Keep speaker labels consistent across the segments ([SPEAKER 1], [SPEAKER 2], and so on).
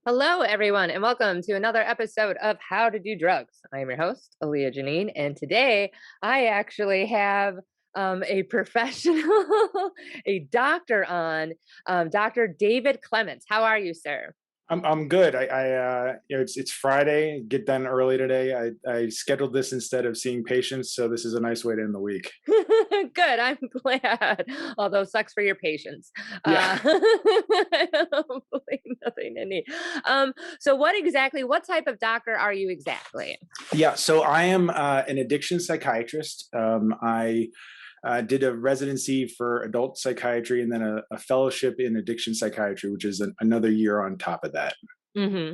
[SPEAKER 1] Hello, everyone, and welcome to another episode of How to Do Drugs. I am your host, Alia Janine, and today I actually have a professional, a doctor on, Dr. David Clements. How are you, sir?
[SPEAKER 2] I'm good. It's Friday. Get done early today. I scheduled this instead of seeing patients, so this is a nice way to end the week.
[SPEAKER 1] Good, I'm glad. Although sucks for your patients.
[SPEAKER 2] Yeah,
[SPEAKER 1] Hopefully nothing in need. So what type of doctor are you exactly?
[SPEAKER 2] yeah. So I am an addiction psychiatrist. I did a residency for adult psychiatry and then a fellowship in addiction psychiatry, which is another year on top of that.
[SPEAKER 1] Hmm.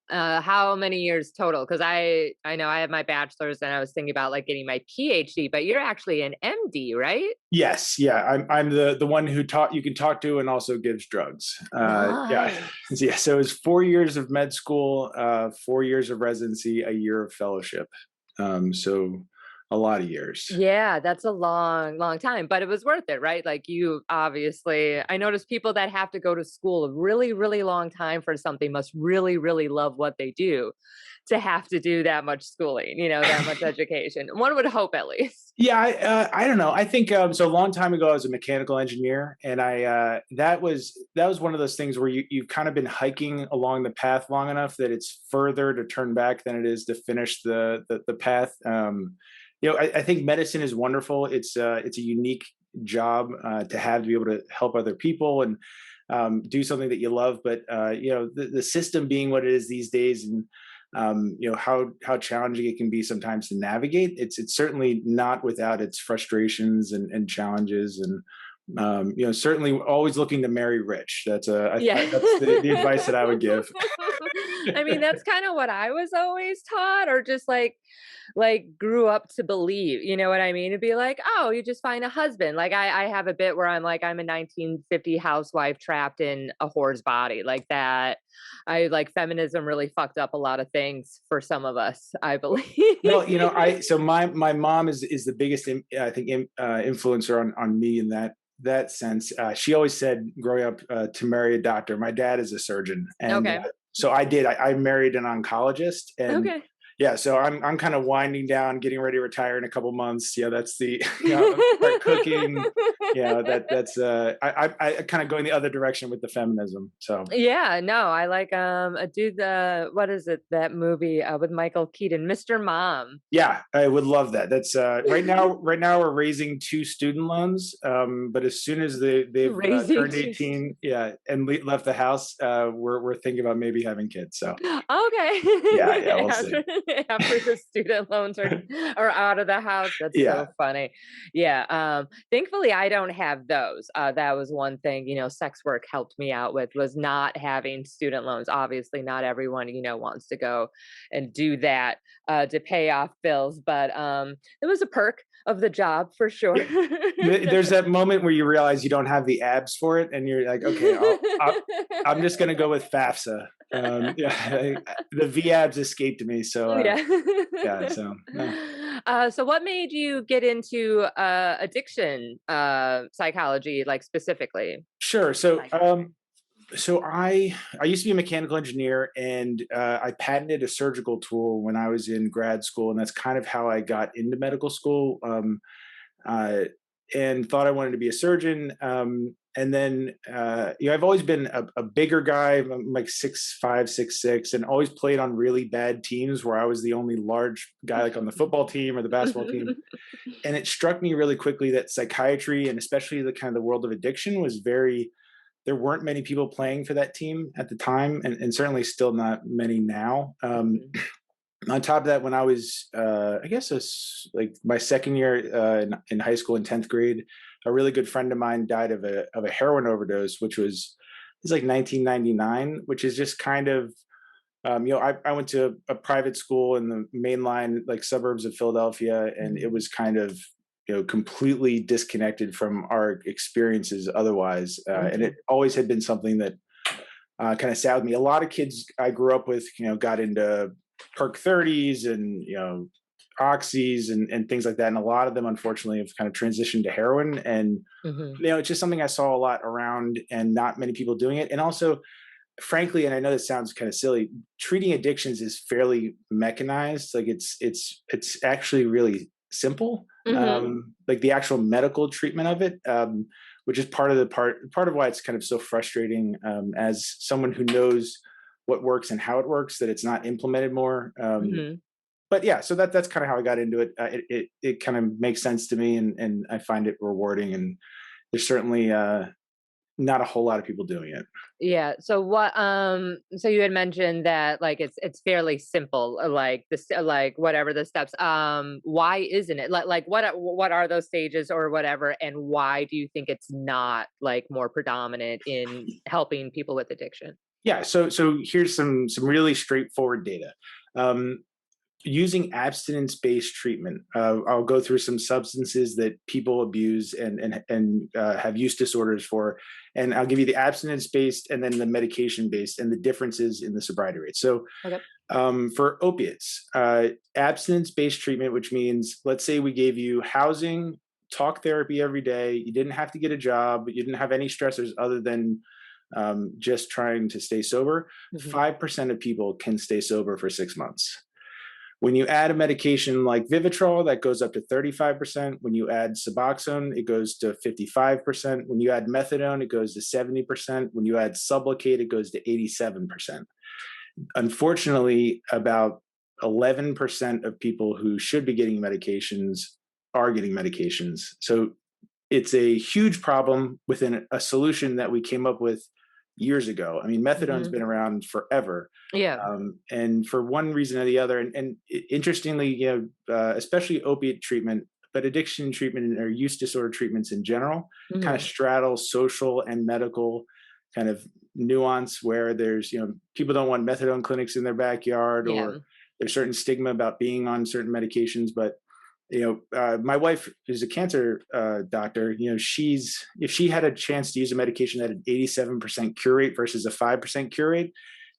[SPEAKER 1] How many years total? Because I know I have my bachelor's and I was thinking about like getting my PhD, but you're actually an MD, right?
[SPEAKER 2] Yes, yeah. I'm the one who taught you can talk to and also gives drugs. Yeah,
[SPEAKER 1] Nice.
[SPEAKER 2] yeah. So it's 4 years of med school, 4 years of residency, a year of fellowship. So a lot of years.
[SPEAKER 1] Yeah, that's a long, long time, but it was worth it, right? Like you obviously, I notice people that have to go to school a really, really long time for something must really, really love what they do to have to do that much schooling, that much education. One would hope at least.
[SPEAKER 2] Yeah, I don't know. I think so. A long time ago, I was a mechanical engineer, and that was one of those things where you've kind of been hiking along the path long enough that it's further to turn back than it is to finish the path. I think medicine is wonderful. It's a unique job to have to be able to help other people and do something that you love. But the system being what it is these days, and how challenging it can be sometimes to navigate. It's certainly not without its frustrations and challenges, and certainly always looking to marry rich.
[SPEAKER 1] Yeah.
[SPEAKER 2] That's the advice that I would give.
[SPEAKER 1] I mean, that's kind of what I was always taught, or just like grew up to believe, you know what I mean? To be like, oh, you just find a husband. Like I have a bit where I'm like, I'm a 1950 housewife trapped in a whore's body, like that. I like feminism really fucked up a lot of things for some of us, I believe.
[SPEAKER 2] Well, I so my mom is the biggest I think influencer on me in that sense. She always said growing up to marry a doctor. My dad is a surgeon, and
[SPEAKER 1] Okay.
[SPEAKER 2] so I did. I married an oncologist, and
[SPEAKER 1] Okay.
[SPEAKER 2] yeah, so I'm kind of winding down, getting ready to retire in a couple months. Yeah, that's the start cooking. Yeah, that's I kind of going the other direction with the feminism. So
[SPEAKER 1] Yeah, no, I like a dude the what is it, that movie with Michael Keaton, Mr. Mom.
[SPEAKER 2] yeah, I would love that. That's right now. Right now, we're raising two student loans. But as soon as they've
[SPEAKER 1] Raising
[SPEAKER 2] turned
[SPEAKER 1] two.
[SPEAKER 2] 18, yeah, and left the house, we're thinking about maybe having kids. So yeah,
[SPEAKER 1] Okay.
[SPEAKER 2] yeah, we'll see.
[SPEAKER 1] After the student loans are out of the house. That's
[SPEAKER 2] Yeah,
[SPEAKER 1] so funny. Yeah. Thankfully I don't have those. That was one thing, sex work helped me out with, was not having student loans. Obviously not everyone, wants to go and do that to pay off bills, but it was a perk of the job for sure.
[SPEAKER 2] there's that moment where you realize you don't have the abs for it, and you're like, okay, I'm just gonna go with FAFSA. Yeah, the V abs escaped me, so
[SPEAKER 1] Yeah.
[SPEAKER 2] yeah, so
[SPEAKER 1] So what made you get into addiction psychology, like specifically?
[SPEAKER 2] sure. So
[SPEAKER 1] Psych.
[SPEAKER 2] I used to be a mechanical engineer, and I patented a surgical tool when I was in grad school, and that's kind of how I got into medical school. Uh, and thought I wanted to be a surgeon. And then I've always been a bigger guy. I'm like 6'5", 6'6", and always played on really bad teams where I was the only large guy, like on the football team or the basketball team. And it struck me really quickly that psychiatry, and especially the kind of the world of addiction, was very, there weren't many people playing for that team at the time, and certainly still not many now.
[SPEAKER 1] Mhm.
[SPEAKER 2] On top of that, when I was, I guess, like my second year in high school in 10th grade, a really good friend of mine died of a heroin overdose, which was it's like 1999, which is just kind of, I went to a private school in the mainline like suburbs of Philadelphia, and it
[SPEAKER 1] Mhm.
[SPEAKER 2] was kind of completely disconnected from our experiences otherwise, and it
[SPEAKER 1] Mhm.
[SPEAKER 2] always had been something that kind of sad with me. A lot of kids I grew up with, got into perk 30s and, oxys and things like that. And a lot of them, unfortunately, have kind of transitioned to heroin. And,
[SPEAKER 1] Mhm.
[SPEAKER 2] it's just something I saw a lot around and not many people doing it. And also, frankly, and I know this sounds kind of silly, treating addictions is fairly mechanized. Like it's actually really simple.
[SPEAKER 1] Mhm.
[SPEAKER 2] Like the actual medical treatment of it, which is part of why it's kind of so frustrating, as someone who knows what works and how it works, that it's not implemented more.
[SPEAKER 1] Mhm.
[SPEAKER 2] But yeah, so that's kind of how I got into it. It kind of makes sense to me, and I find it rewarding. And there's certainly not a whole lot of people doing it.
[SPEAKER 1] Yeah. So what so you had mentioned that like it's fairly simple, like this like whatever the steps. Why isn't it? Like what are those stages or whatever, and why do you think it's not like more predominant in helping people with addiction?
[SPEAKER 2] Yeah, so here's some really straightforward data. Um, Using abstinence-based treatment, I'll go through some substances that people abuse and have use disorders for, and I'll give you the abstinence-based and then the medication-based and the differences in the sobriety rate. So
[SPEAKER 1] Okay.
[SPEAKER 2] for opiates, abstinence-based treatment, which means, let's say we gave you housing, talk therapy every day, you didn't have to get a job, you didn't have any stressors other than just trying to stay sober.
[SPEAKER 1] Mhm.
[SPEAKER 2] 5% of people can stay sober for 6 months. When you add a medication like Vivitrol, that goes up to 35%. When you add Suboxone, it goes to 55%. When you add methadone, it goes to 70%. When you add Sublocade, it goes to 87%. Unfortunately, about 11% of people who should be getting medications are getting medications. So it's a huge problem within a solution that we came up with years ago. I mean, methadone's
[SPEAKER 1] Mhm.
[SPEAKER 2] been around forever,
[SPEAKER 1] Yeah.
[SPEAKER 2] and for one reason or the other, and interestingly, especially opiate treatment, but addiction treatment or use disorder treatments in general, kind of
[SPEAKER 1] Mhm.
[SPEAKER 2] straddle social and medical kind of nuance, where there's people don't want methadone clinics in their backyard, or
[SPEAKER 1] Yeah.
[SPEAKER 2] there's certain stigma about being on certain medications, but my wife is a cancer doctor. She's if she had a chance to use a medication that had an 87% cure rate versus a 5% cure rate,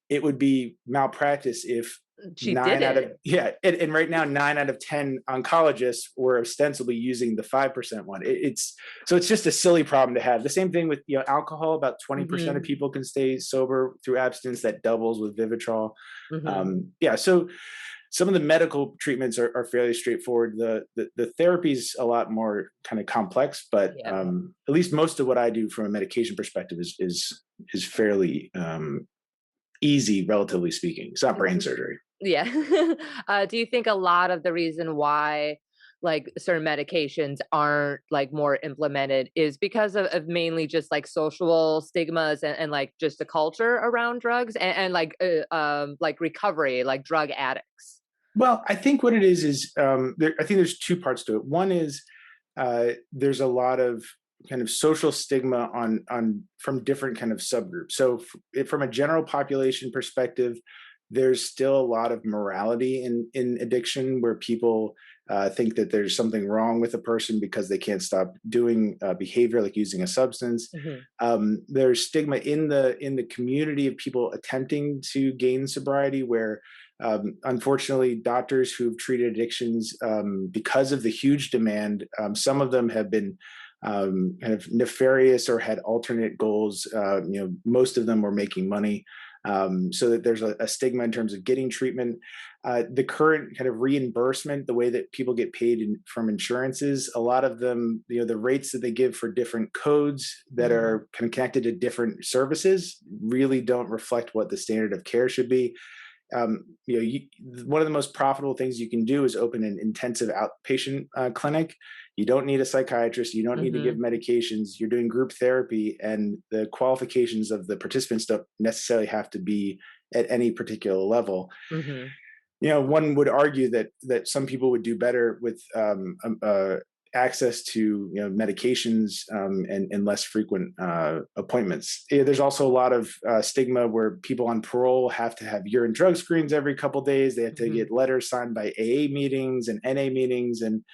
[SPEAKER 2] it would be malpractice if
[SPEAKER 1] She did it.
[SPEAKER 2] and right now 9 out of 10 oncologists were ostensibly using the 5% one. It's just a silly problem to have. The same thing with alcohol. About 20% of
[SPEAKER 1] Mhm.
[SPEAKER 2] people can stay sober through abstinence. That doubles with Vivitrol.
[SPEAKER 1] Mhm.
[SPEAKER 2] Yeah, so some of the medical treatments are fairly straightforward. The therapy is a lot more kind of complex, but
[SPEAKER 1] Yeah.
[SPEAKER 2] at least most of what I do from a medication perspective is fairly easy, relatively speaking. It's not brain surgery.
[SPEAKER 1] Yeah. Do you think a lot of the reason why like certain medications aren't like more implemented is because of mainly just like social stigmas and like just the culture around drugs and like recovery, like drug addicts?
[SPEAKER 2] Well, I think what it is I think there's two parts to it. One is there's a lot of kind of social stigma on from different kind of subgroups. So from a general population perspective, there's still a lot of morality in addiction, where people think that there's something wrong with a person because they can't stop doing behavior like using a substance.
[SPEAKER 1] Mhm.
[SPEAKER 2] There's stigma in the community of people attempting to gain sobriety, where unfortunately, doctors who've treated addictions, because of the huge demand, some of them have been kind of nefarious or had alternate goals. Most of them were making money, so that there's a stigma in terms of getting treatment. The current kind of reimbursement, the way that people get paid from insurances, a lot of them, the rates that they give for different codes that
[SPEAKER 1] Mhm.
[SPEAKER 2] are kind of connected to different services really don't reflect what the standard of care should be. One of the most profitable things you can do is open an intensive outpatient clinic. You don't need a psychiatrist. You don't need to give
[SPEAKER 1] Mhm.
[SPEAKER 2] medications. You're doing group therapy, and the qualifications of the participants don't necessarily have to be at any particular level.
[SPEAKER 1] Mhm.
[SPEAKER 2] One would argue that some people would do better with access to medications, and less frequent appointments. There's also a lot of stigma where people on parole have to have urine drug screens every couple days. They have to
[SPEAKER 1] Mhm.
[SPEAKER 2] get letters signed by AA meetings and NA meetings, and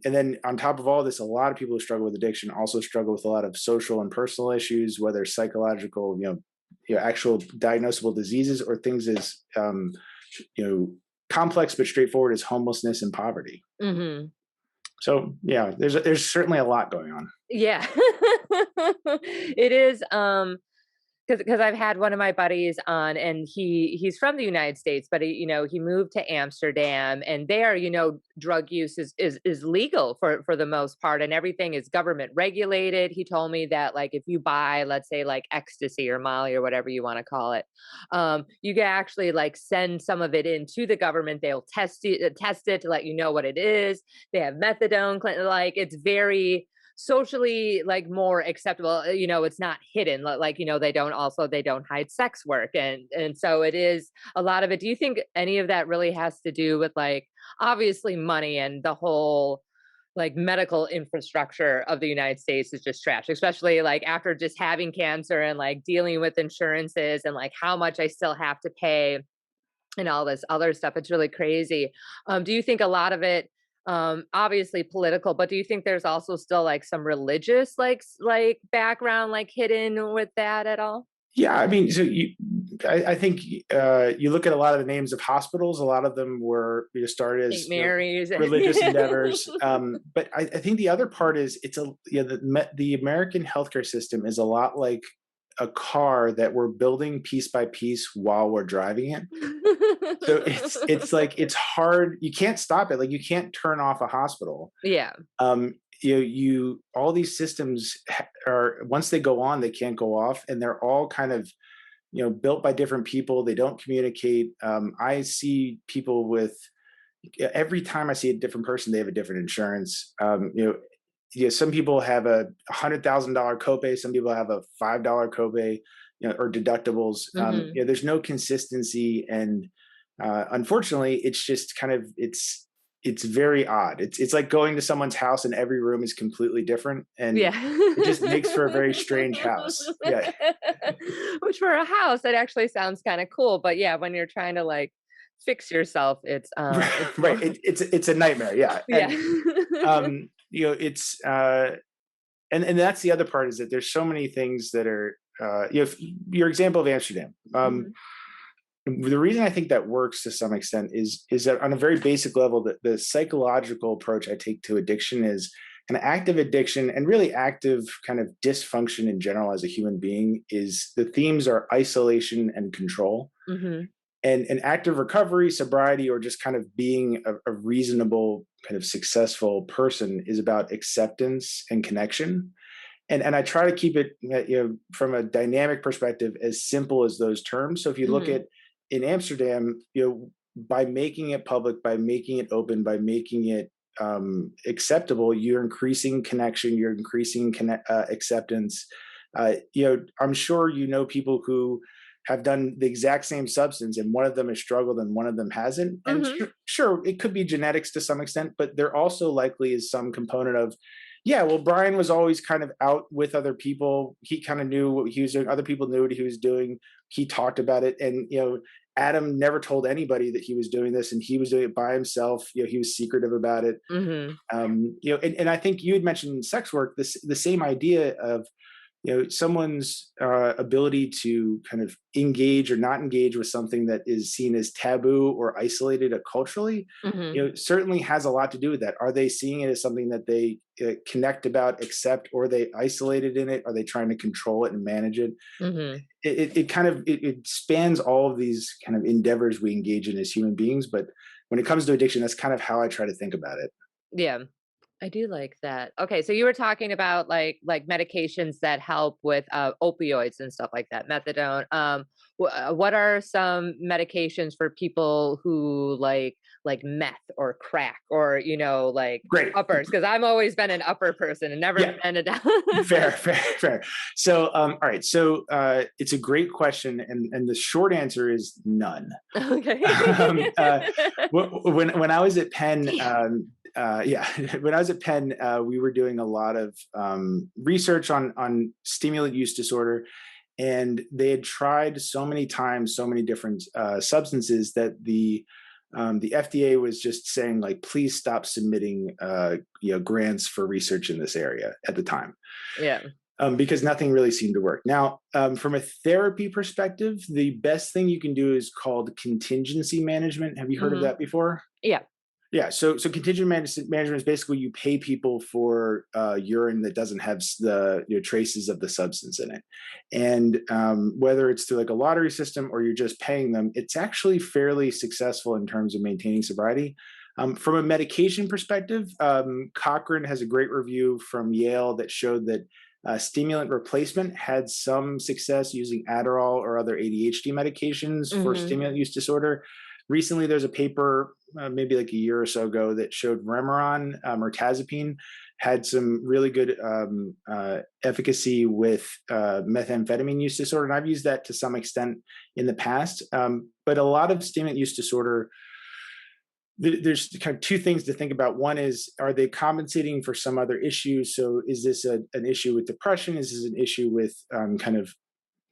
[SPEAKER 2] then on top of all this, a lot of people who struggle with addiction also struggle with a lot of social and personal issues, whether psychological, actual diagnosable diseases, or things as you know complex but straightforward as homelessness and poverty.
[SPEAKER 1] Mhm.
[SPEAKER 2] So yeah, there's certainly a lot going on.
[SPEAKER 1] Yeah. It is, because I've had one of my buddies on, and he's from the United States, but he moved to Amsterdam, and there, drug use is legal for the most part, and everything is government regulated. He told me that, like, if you buy, let's say, like ecstasy or Molly or whatever you want to call it, you can actually like send some of it into the government. They'll test it to let you know what it is. They have methadone, like it's very socially like more acceptable. It's not hidden, like they don't hide sex work, and so it is a lot of it. Do you think any of that really has to do with, like, obviously money, and the whole like medical infrastructure of the United States is just trash, especially like after just having cancer and like dealing with insurances and like how much I still have to pay and all this other stuff. It's really crazy. Do you think a lot of it, obviously political, but do you think there's also still like some religious like background like hidden with that at all?
[SPEAKER 2] Yeah, I mean, I think you look at a lot of the names of hospitals. A lot of them were started
[SPEAKER 1] St.
[SPEAKER 2] as
[SPEAKER 1] Mary's.
[SPEAKER 2] religious endeavors. But I think the other part is the American healthcare system is a lot like a car that we're building piece by piece while we're driving it. So it's like it's hard. You can't stop it. Like you can't turn off a hospital.
[SPEAKER 1] Yeah.
[SPEAKER 2] Um, you all these systems are, once they go on, they can't go off, and they're all kind of built by different people. They don't communicate. I see people with every time I see a different person, they have a different insurance. Some people have $100,000 copay. Some people have a $5 copay, or deductibles.
[SPEAKER 1] Hmm.
[SPEAKER 2] There's no consistency, and unfortunately, it's just kind of it's very odd. It's like going to someone's house and every room is completely different, and
[SPEAKER 1] Yeah.
[SPEAKER 2] it just makes for a very strange house. Yeah,
[SPEAKER 1] Which for a house, that actually sounds kind of cool. But yeah, when you're trying to like fix yourself, it's
[SPEAKER 2] right.
[SPEAKER 1] more.
[SPEAKER 2] It's a nightmare. Yeah,
[SPEAKER 1] Yeah.
[SPEAKER 2] and it's and that's the other part, is that there's so many things that are your example of Amsterdam.
[SPEAKER 1] Mhm.
[SPEAKER 2] The reason I think that works to some extent is that on a very basic level, the psychological approach I take to addiction is an active addiction, and really active kind of dysfunction in general as a human being. Is the themes are isolation and control,
[SPEAKER 1] Mhm.
[SPEAKER 2] and an active recovery, sobriety, or just kind of being a reasonable kind of successful person is about acceptance and connection. And I try to keep it, from a dynamic perspective, as simple as those terms. So if you look
[SPEAKER 1] Mhm.
[SPEAKER 2] at in Amsterdam, by making it public, by making it open, by making it acceptable, you're increasing connection, you're increasing acceptance. I'm sure people who have done the exact same substance, and one of them has struggled and one of them hasn't. And
[SPEAKER 1] Mhm.
[SPEAKER 2] sure, it could be genetics to some extent, but there also likely is some component of, yeah, well, Brian was always kind of out with other people. He kind of knew what he was doing. Other people knew what he was doing. He talked about it. And, Adam never told anybody that he was doing this, and he was doing it by himself. He was secretive about it.
[SPEAKER 1] Mhm.
[SPEAKER 2] And I think you had mentioned sex work, the same idea of, someone's ability to kind of engage or not engage with something that is seen as taboo or isolated culturally,
[SPEAKER 1] Mhm.
[SPEAKER 2] certainly has a lot to do with that. Are they seeing it as something that they connect about, accept, or are they isolated in it? Are they trying to control it and manage it?
[SPEAKER 1] Mhm.
[SPEAKER 2] It kind of it spans all of these kind of endeavors we engage in as human beings. But when it comes to addiction, that's kind of how I try to think about it.
[SPEAKER 1] Yeah. I do like that. Okay, so you were talking about like medications that help with opioids and stuff like that, methadone. What are some medications for people who like meth or crack, or like
[SPEAKER 2] Great.
[SPEAKER 1] uppers? Because I've always been an upper person and never
[SPEAKER 2] Yeah.
[SPEAKER 1] been a down.
[SPEAKER 2] Fair. So, all right. So, it's a great question, and the short answer is none.
[SPEAKER 1] Okay.
[SPEAKER 2] um, when I was at Penn,
[SPEAKER 1] Damn.
[SPEAKER 2] yeah, when I was at Penn, we were doing a lot of research on stimulant use disorder, and they had tried so many times, so many different substances, that the FDA was just saying, like, please stop submitting grants for research in this area at the time,
[SPEAKER 1] Yeah.
[SPEAKER 2] because nothing really seemed to work. Now, from a therapy perspective, the best thing you can do is called contingency management. Have you heard of
[SPEAKER 1] Hmm.
[SPEAKER 2] that before?
[SPEAKER 1] Yeah.
[SPEAKER 2] Yeah, so contingent management is basically you pay people for urine that doesn't have the traces of the substance in it, and whether it's through like a lottery system or you're just paying them, it's actually fairly successful in terms of maintaining sobriety. From a medication perspective, Cochrane has a great review from Yale that showed that stimulant replacement had some success using Adderall or other ADHD medications for
[SPEAKER 1] Hmm.
[SPEAKER 2] stimulant use disorder. Recently, there's a paper, maybe like a year or so ago, that showed Remeron or tazepine had some really good efficacy with methamphetamine use disorder. And I've used that to some extent in the past. But a lot of stimulant use disorder, there's kind of two things to think about. One is, are they compensating for some other issue? So is this an issue with depression? Is this an issue with kind of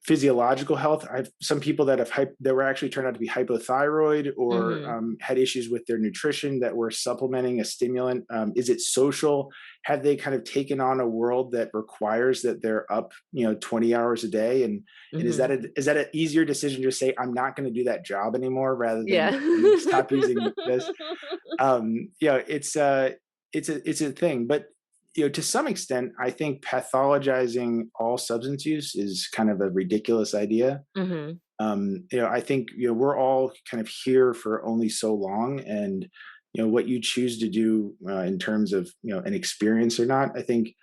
[SPEAKER 2] physiological health? I've some people that that were actually turned out to be hypothyroid or
[SPEAKER 1] Hmm.
[SPEAKER 2] had issues with their nutrition that were supplementing a stimulant. Is it social? Have they kind of taken on a world that requires that they're up, 20 hours a day? And
[SPEAKER 1] Hmm.
[SPEAKER 2] is that an easier decision to say, I'm not going to do that job anymore rather
[SPEAKER 1] Yeah.
[SPEAKER 2] than stop using this? It's a thing, but to some extent, I think pathologizing all substance use is kind of a ridiculous idea.
[SPEAKER 1] Hmm.
[SPEAKER 2] I think we're all kind of here for only so long, and what you choose to do in terms of an experience or not. I think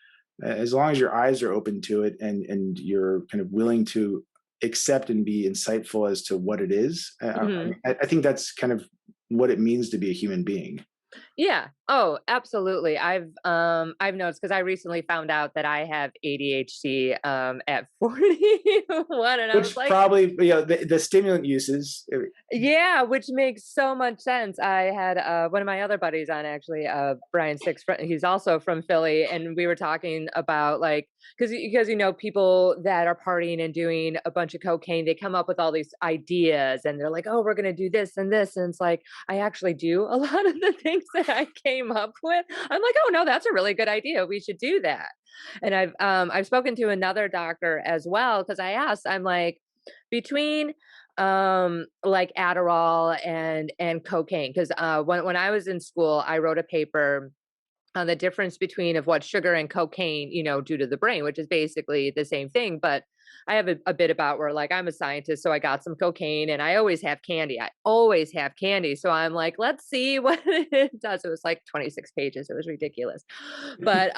[SPEAKER 2] as long as your eyes are open to it and you're kind of willing to accept and be insightful as to what it is,
[SPEAKER 1] Hmm.
[SPEAKER 2] I think that's kind of what it means to be a human being.
[SPEAKER 1] Yeah. Oh, absolutely. I've noticed because I recently found out that I have ADHD at 41, and I was
[SPEAKER 2] Which
[SPEAKER 1] like,
[SPEAKER 2] probably, the stimulant uses.
[SPEAKER 1] yeah, which makes so much sense. I had one of my other buddies on, actually, Brian Six. He's also from Philly, and we were talking about, like, because people that are partying and doing a bunch of cocaine, they come up with all these ideas, and they're like, "Oh, we're gonna do this and this," and it's like I actually do a lot of the things that I came up with. I'm like, "Oh no, that's a really good idea. We should do that." And I've spoken to another doctor as well because I asked, I'm like, between like Adderall and cocaine, because when I was in school I wrote a paper on the difference between of what sugar and cocaine do to the brain, which is basically the same thing. But I have a bit about where, like, I'm a scientist, so I got some cocaine and I always have candy. I always have candy, so I'm like, let's see what it does. It was like 26 pages. It was ridiculous. but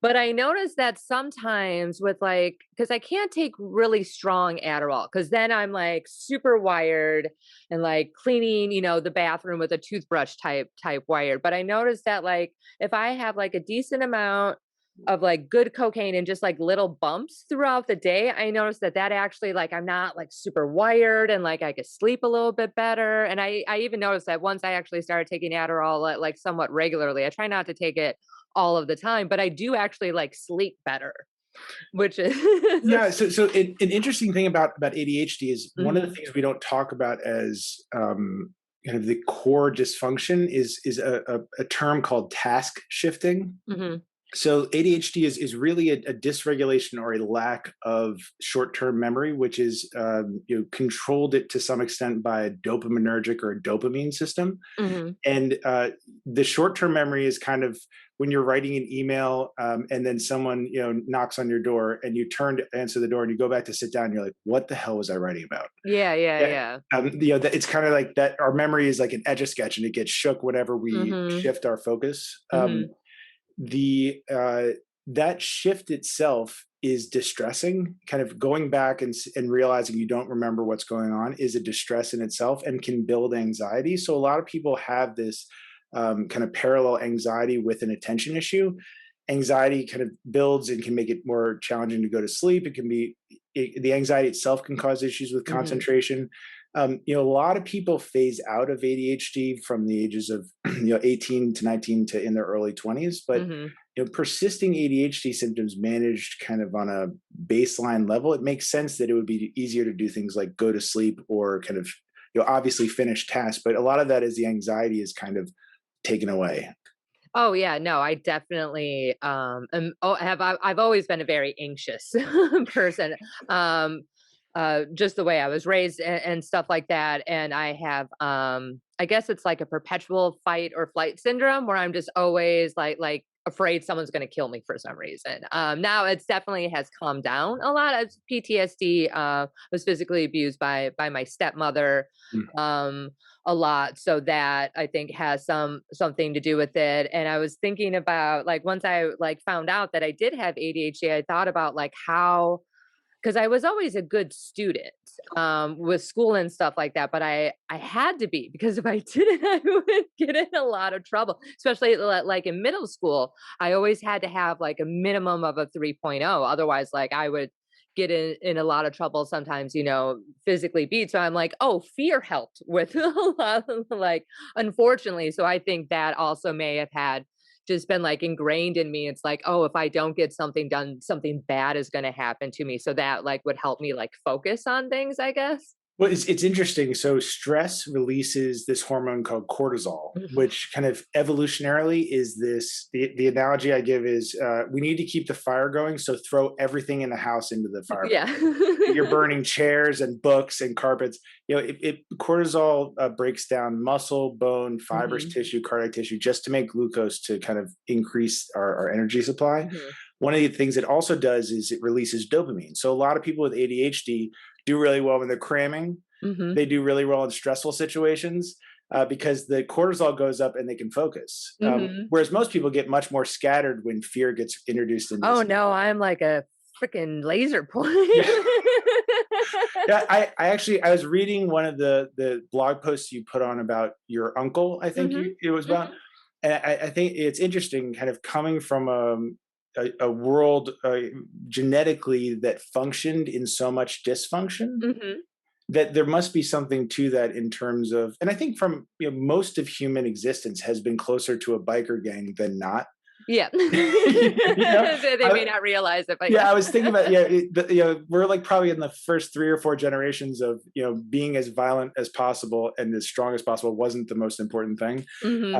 [SPEAKER 1] but I noticed that sometimes with, like, because I can't take really strong Adderall, because then I'm like super wired and like cleaning, the bathroom with a toothbrush type wired. But I noticed that, like, if I have like a decent amount of like good cocaine and just like little bumps throughout the day, I noticed that actually, like, I'm not like super wired and like I could sleep a little bit better. And I even noticed that once I actually started taking Adderall like somewhat regularly. I try not to take it all of the time, but I do actually like sleep better, which is
[SPEAKER 2] Yeah, so an interesting thing about ADHD is one of the
[SPEAKER 1] Mhm.
[SPEAKER 2] things we don't talk about as kind of the core dysfunction is a term called task shifting.
[SPEAKER 1] Mhm.
[SPEAKER 2] So ADHD is really a dysregulation or a lack of short-term memory, which is controlled it to some extent by a dopaminergic or a dopamine system.
[SPEAKER 1] Mhm.
[SPEAKER 2] And the short-term memory is kind of when you're writing an email and then someone knocks on your door and you turn to answer the door and you go back to sit down and you're like, what the hell was I writing about?
[SPEAKER 1] Yeah, yeah,
[SPEAKER 2] Yeah.
[SPEAKER 1] yeah.
[SPEAKER 2] It's kind of like that. Our memory is like an etch a sketch and it gets shook whenever we
[SPEAKER 1] Mhm.
[SPEAKER 2] shift our focus.
[SPEAKER 1] Mhm.
[SPEAKER 2] The That shift itself is distressing. Kind of going back and realizing you don't remember what's going on is a distress in itself and can build anxiety. So a lot of people have this kind of parallel anxiety with an attention issue. Anxiety kind of builds and can make it more challenging to go to sleep. The anxiety itself can cause issues with
[SPEAKER 1] Mhm.
[SPEAKER 2] concentration. A lot of people phase out of ADHD from the ages of 18 to 19 to in their early 20s, but
[SPEAKER 1] Mhm.
[SPEAKER 2] persisting ADHD symptoms managed kind of on a baseline level, it makes sense that it would be easier to do things like go to sleep or kind of obviously finish tasks, but a lot of that is the anxiety is kind of taken away.
[SPEAKER 1] Oh yeah, no, I definitely I've always been a very anxious person. Um just the way I was raised and stuff like that. And I have, I guess it's like a perpetual fight or flight syndrome where I'm just always like afraid someone's going to kill me for some reason. Now it's definitely has calmed down a lot. As PTSD, was physically abused by my stepmother,
[SPEAKER 2] Mm.
[SPEAKER 1] um, a lot. So that I think has something to do with it. And I was thinking about like once I like found out that I did have ADHD, I thought about like how, because I was always a good student, with school and stuff like that, but I had to be, because if I didn't, I would get in a lot of trouble, especially like in middle school. I always had to have like a minimum of a 3.0. Otherwise, like I would get in a lot of trouble sometimes, physically beat. So I'm like, oh, fear helped with a lot of, like, unfortunately. So I think that also may have had just been like ingrained in me. It's like, oh, if I don't get something done, something bad is going to happen to me. So that like would help me like focus on things, I guess.
[SPEAKER 2] Well, it's interesting. So stress releases this hormone called cortisol,
[SPEAKER 1] Mhm.
[SPEAKER 2] which kind of evolutionarily is the analogy I give is we need to keep the fire going. So throw everything in the house into the
[SPEAKER 1] Yeah.
[SPEAKER 2] fireplace. You're burning chairs and books and carpets. Cortisol breaks down muscle, bone, fibrous
[SPEAKER 1] Hmm.
[SPEAKER 2] tissue, cardiac tissue, just to make glucose to kind of increase our energy supply.
[SPEAKER 1] Hmm.
[SPEAKER 2] One of the things it also does is it releases dopamine. So a lot of people with ADHD do really well when they're cramming.
[SPEAKER 1] Hmm.
[SPEAKER 2] They do really well in stressful situations because the cortisol goes up and they can focus.
[SPEAKER 1] Hmm.
[SPEAKER 2] Whereas most people get much more scattered when fear gets introduced into the
[SPEAKER 1] Oh
[SPEAKER 2] situation.
[SPEAKER 1] no, I'm like a freaking laser point.
[SPEAKER 2] Yeah. Yeah, I was reading one of the blog posts you put on about your uncle. I think
[SPEAKER 1] Hmm.
[SPEAKER 2] it was about,
[SPEAKER 1] Hmm.
[SPEAKER 2] and I think it's interesting, kind of coming from a world genetically that functioned in so much dysfunction.
[SPEAKER 1] Hmm.
[SPEAKER 2] That there must be something to that in terms of, and I think from most of human existence has been closer to a biker gang than not.
[SPEAKER 1] Yeah.
[SPEAKER 2] you know,
[SPEAKER 1] They may
[SPEAKER 2] I,
[SPEAKER 1] not realize it, but yeah.
[SPEAKER 2] yeah, I was thinking about we're like probably in the first 3 or 4 generations of being as violent as possible and as strong as possible wasn't the most important thing.
[SPEAKER 1] Hmm.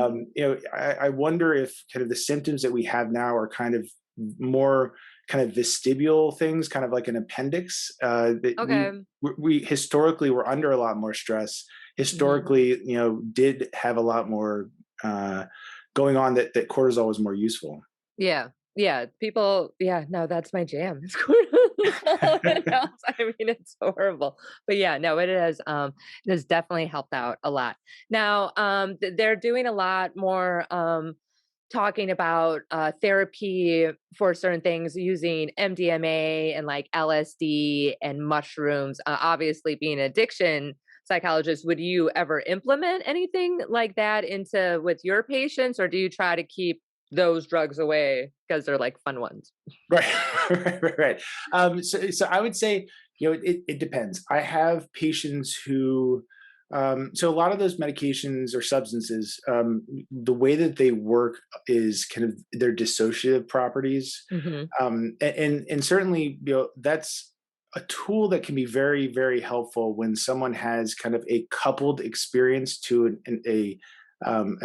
[SPEAKER 2] I wonder if kind of the symptoms that we have now are kind of more kind of vestibular things, kind of like an appendix that
[SPEAKER 1] Okay.
[SPEAKER 2] we historically were under a lot more stress.
[SPEAKER 1] Hmm.
[SPEAKER 2] Historically, did have a lot more uh, going on that cortisol was more useful.
[SPEAKER 1] Yeah. Yeah. People, yeah, no, that's my jam. It's cortisol and else. I mean, it's horrible. But yeah, no, it has definitely helped out a lot. Now, they're doing a lot more talking about therapy for certain things using MDMA and like LSD and mushrooms. Obviously, being an addiction psychologist, would you ever implement anything like that into with your patients, or do you try to keep those drugs away because they're like fun ones?
[SPEAKER 2] Right, right. So I would say, it depends. I have patients who, so a lot of those medications or substances, the way that they work is kind of their dissociative properties,
[SPEAKER 1] Hmm.
[SPEAKER 2] and certainly, that's a tool that can be very, very helpful when someone has kind of a coupled experience to a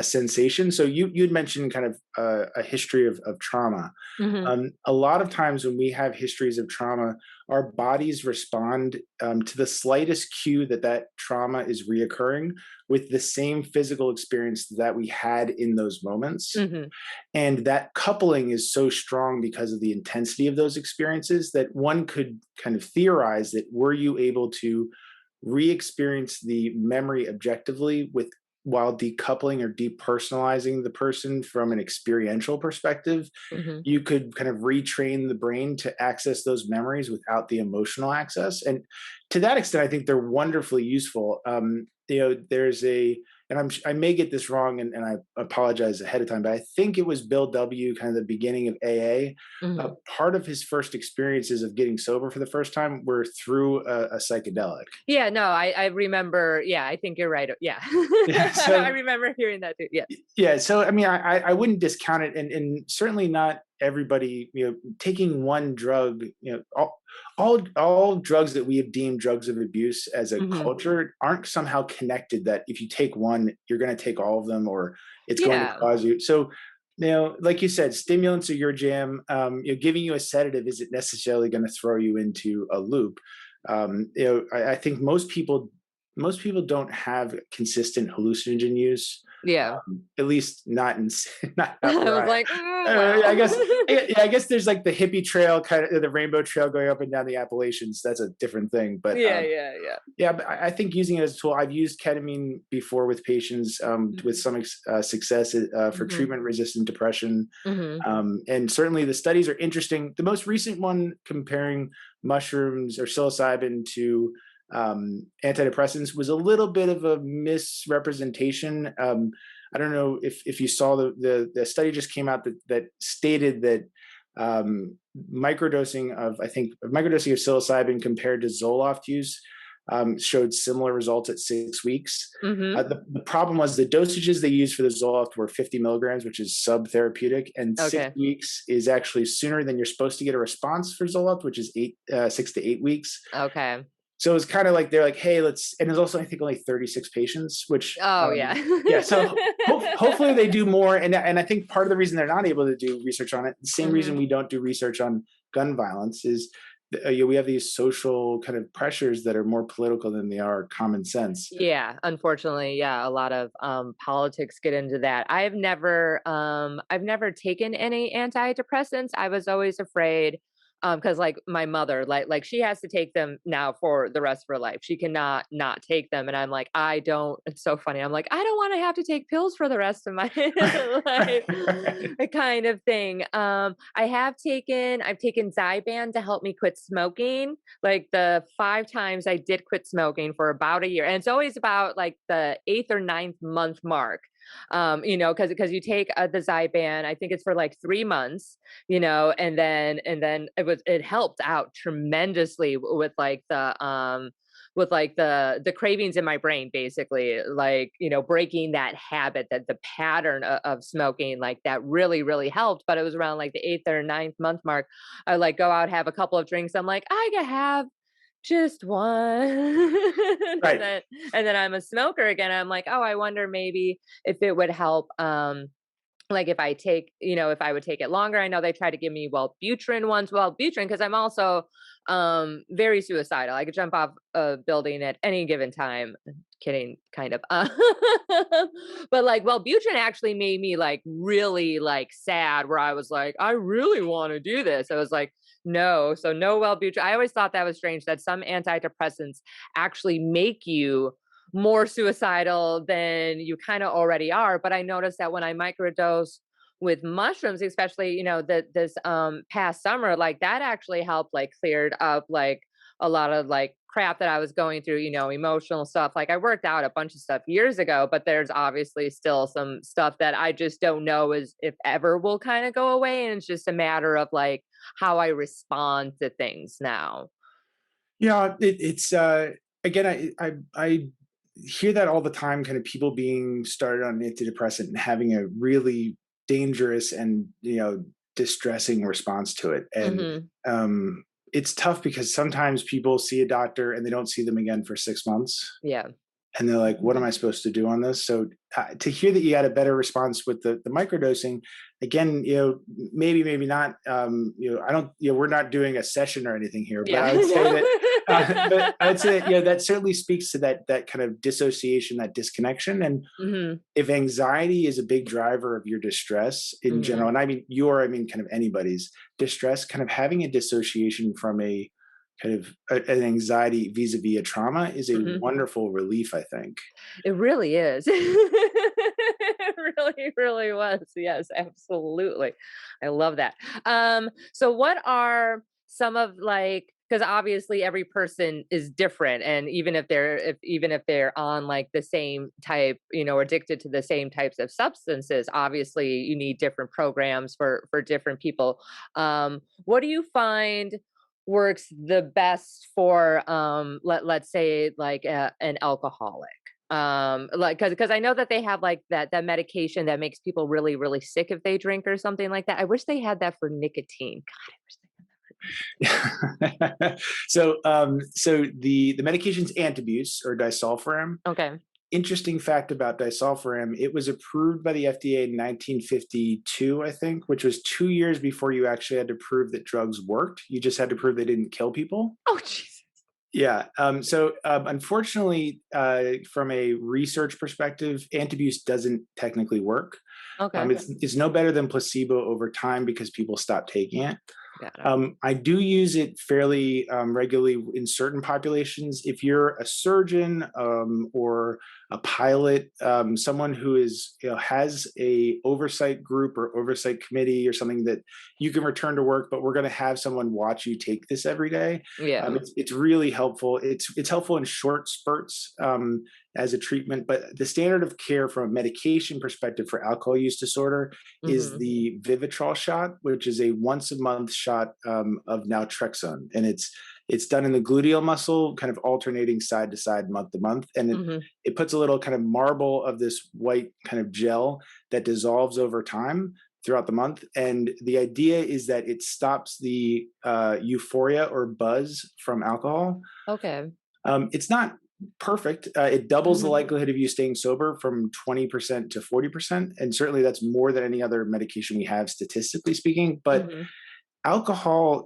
[SPEAKER 2] sensation. So you'd mentioned kind of a history of trauma.
[SPEAKER 1] Hmm.
[SPEAKER 2] A lot of times when we have histories of trauma, our bodies respond to the slightest cue that trauma is reoccurring with the same physical experience that we had in those moments.
[SPEAKER 1] Hmm.
[SPEAKER 2] And that coupling is so strong because of the intensity of those experiences that one could kind of theorize that were you able to re-experience the memory objectively with while decoupling or depersonalizing the person from an experiential perspective,
[SPEAKER 1] Hmm.
[SPEAKER 2] you could kind of retrain the brain to access those memories without the emotional access. And to that extent, I think they're wonderfully useful. There's and I may get this wrong, and I apologize ahead of time, but I think it was Bill W. kind of the beginning of AA.
[SPEAKER 1] Hmm.
[SPEAKER 2] Part of his first experiences of getting sober for the first time were through a psychedelic.
[SPEAKER 1] Yeah, no, I remember. Yeah, I think you're right. Yeah,
[SPEAKER 2] Yeah,
[SPEAKER 1] I
[SPEAKER 2] so
[SPEAKER 1] remember hearing that too. Yes.
[SPEAKER 2] yeah, so I mean, I wouldn't discount it, and certainly not everybody. Taking one drug, all drugs that we have deemed drugs of abuse as a
[SPEAKER 1] Hmm.
[SPEAKER 2] culture aren't somehow connected. That if you take one, you're going to take all of them, or it's going to
[SPEAKER 1] Yeah.
[SPEAKER 2] cause you. So, like you said, stimulants are your jam. Giving you a sedative isn't necessarily going to throw you into a loop. I think most people don't have consistent hallucinogen use,
[SPEAKER 1] Yeah.
[SPEAKER 2] at least not in not
[SPEAKER 1] I
[SPEAKER 2] where
[SPEAKER 1] was
[SPEAKER 2] I
[SPEAKER 1] like, well.
[SPEAKER 2] I guess yeah, I guess there's like the hippie trail, kind of the rainbow trail going up and down the Appalachians. That's a different thing, but
[SPEAKER 1] Yeah, yeah, yeah.
[SPEAKER 2] yeah, but I think using it as a tool. I've used ketamine before with patients with
[SPEAKER 1] Mhm.
[SPEAKER 2] some success for
[SPEAKER 1] Mhm.
[SPEAKER 2] treatment-resistant depression,
[SPEAKER 1] Mhm.
[SPEAKER 2] and certainly the studies are interesting. The most recent one comparing mushrooms or psilocybin to antidepressants was a little bit of a misrepresentation. I don't know if you saw the study just came out that stated that microdosing of psilocybin compared to Zoloft use showed similar results at 6 weeks.
[SPEAKER 1] Mhm.
[SPEAKER 2] The problem was the dosages they used for the Zoloft were 50 milligrams, which is sub-therapeutic, and six
[SPEAKER 1] Okay.
[SPEAKER 2] weeks is actually sooner than you're supposed to get a response for Zoloft, which is 6 to 8 weeks.
[SPEAKER 1] Okay.
[SPEAKER 2] So it's kind of like they're like, hey, let's, and there's also I think only 36 patients, which
[SPEAKER 1] Oh, yeah.
[SPEAKER 2] yeah. So hopefully they do more, and I think part of the reason they're not able to do research on it, the same reason
[SPEAKER 1] Mhm.
[SPEAKER 2] we don't do research on gun violence, is we have these social kind of pressures that are more political than they are common sense.
[SPEAKER 1] Yeah, unfortunately, yeah, a lot of politics get into that. I've never taken any antidepressants. I was always afraid because like my mother, like she has to take them now for the rest of her life. She cannot not take them, and I'm like, I don't. It's so funny. I'm like, I don't want to have to take pills for the rest of my life,
[SPEAKER 2] Right.
[SPEAKER 1] kind of thing. I've taken Zyban to help me quit smoking, like the 5 times I did quit smoking for about a year, and it's always about like the 8th or 9th month mark. Because you take the Zyban, I think it's for like 3 months, and then it helped out tremendously with like the cravings in my brain, basically, like, breaking that habit, that the pattern of smoking, like that really helped. But it was around like the 8th or 9th month mark. I like go out, have a couple of drinks. I'm like, I can have just one. and
[SPEAKER 2] Right.
[SPEAKER 1] then and then I'm a smoker again. I'm like, oh, I wonder maybe if it would help, like if I would take it longer. I know they try to give me Wellbutrin once, Wellbutrin, because I'm also very suicidal. I could jump off a building at any given time. Kidding, kind of. But like Wellbutrin actually made me like really like sad, where I was like, I really want to do this. I was like, no, so no Wellbutrin. I always thought that was strange that some antidepressants actually make you more suicidal than you kind of already are. But I noticed that when I microdose with mushrooms, especially, this past summer, like that actually helped, like cleared up like a lot of like crap that I was going through, emotional stuff. Like I worked out a bunch of stuff years ago, but there's obviously still some stuff that I just don't know is if ever will kind of go away. And it's just a matter of like how I respond to things now.
[SPEAKER 2] Yeah, it's again, I hear that all the time, kind of people being started on antidepressant and having a really dangerous and distressing response to it. And
[SPEAKER 1] Hmm.
[SPEAKER 2] um it's tough because sometimes people see a doctor and they don't see them again for 6 months,
[SPEAKER 1] Yeah.
[SPEAKER 2] and they're like, what am
[SPEAKER 1] Hmm.
[SPEAKER 2] I supposed to do on this? So to hear that you had a better response with the microdosing, again, maybe not, I don't, we're not doing a session or anything here, but
[SPEAKER 1] Yeah.
[SPEAKER 2] I would say that, but I would say that, that certainly speaks to that kind of dissociation, that disconnection. And
[SPEAKER 1] Hmm.
[SPEAKER 2] if anxiety is a big driver of your distress in general,
[SPEAKER 1] Hmm.
[SPEAKER 2] and I mean, kind of anybody's distress, kind of having a dissociation from a kind of an anxiety vis-a-vis a trauma is a
[SPEAKER 1] Hmm.
[SPEAKER 2] wonderful relief, I think.
[SPEAKER 1] It really is. It really was. Yes, absolutely. I love that. So what are some of like, because obviously every person is different, and even if they're on like the same type, addicted to the same types of substances, obviously you need different programs for different people. What do you find works the best for let's say like an alcoholic, like because I know that they have like that medication that makes people really sick if they drink or something like that. I wish they had that for nicotine. God, I wish they had that for
[SPEAKER 2] So the medication's antabuse or disulfiram.
[SPEAKER 1] nicotine. Okay.
[SPEAKER 2] Interesting fact about disulfiram: it was approved by the FDA in 1952, I think, which was 2 years before you actually had to prove that drugs worked. You just had to prove they didn't kill people.
[SPEAKER 1] Oh Jesus.
[SPEAKER 2] Yeah. Unfortunately, from a research perspective, anti-abuse doesn't technically work.
[SPEAKER 1] Okay,
[SPEAKER 2] It's no better than placebo over time because people stop taking it.
[SPEAKER 1] got it.
[SPEAKER 2] I do use it fairly regularly in certain populations. If you're a surgeon or a pilot, someone who is has a oversight group or oversight committee or something that you can return to work, but we're going to have someone watch you take this every day.
[SPEAKER 1] Yeah.
[SPEAKER 2] It's really helpful. It's helpful in short spurts as a treatment, but the standard of care from a medication perspective for alcohol use disorder is
[SPEAKER 1] Mhm.
[SPEAKER 2] the Vivitrol shot, which is a once a month shot of naltrexone, and it's done in the gluteal muscle, kind of alternating side to side, month to month, and
[SPEAKER 1] Mhm.
[SPEAKER 2] it puts a little kind of marble of this white kind of gel that dissolves over time throughout the month. And the idea is that it stops the euphoria or buzz from alcohol.
[SPEAKER 1] Okay.
[SPEAKER 2] It's not perfect. It doubles the
[SPEAKER 1] Mhm.
[SPEAKER 2] likelihood of you staying sober from 20% to 40%. And certainly that's more than any other medication we have, statistically speaking. But
[SPEAKER 1] Mhm.
[SPEAKER 2] alcohol,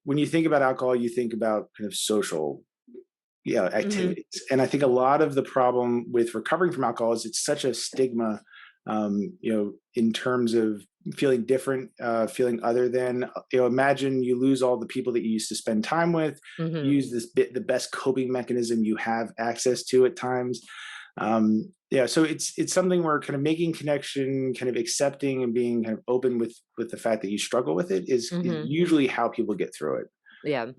[SPEAKER 2] when you think about alcohol, you think about kind of social
[SPEAKER 1] Mhm.
[SPEAKER 2] activities. And I think a lot of the problem with recovering from alcohol is it's such a stigma, in terms of feeling different, feeling other than. Imagine you lose all the people that you used to spend time with,
[SPEAKER 1] Mhm.
[SPEAKER 2] use the best coping mechanism you have access to at times. Yeah, so it's something where kind of making connection, kind of accepting and being kind of open with the fact that you struggle with it is
[SPEAKER 1] Mhm.
[SPEAKER 2] usually how people get through it.
[SPEAKER 1] Yeah.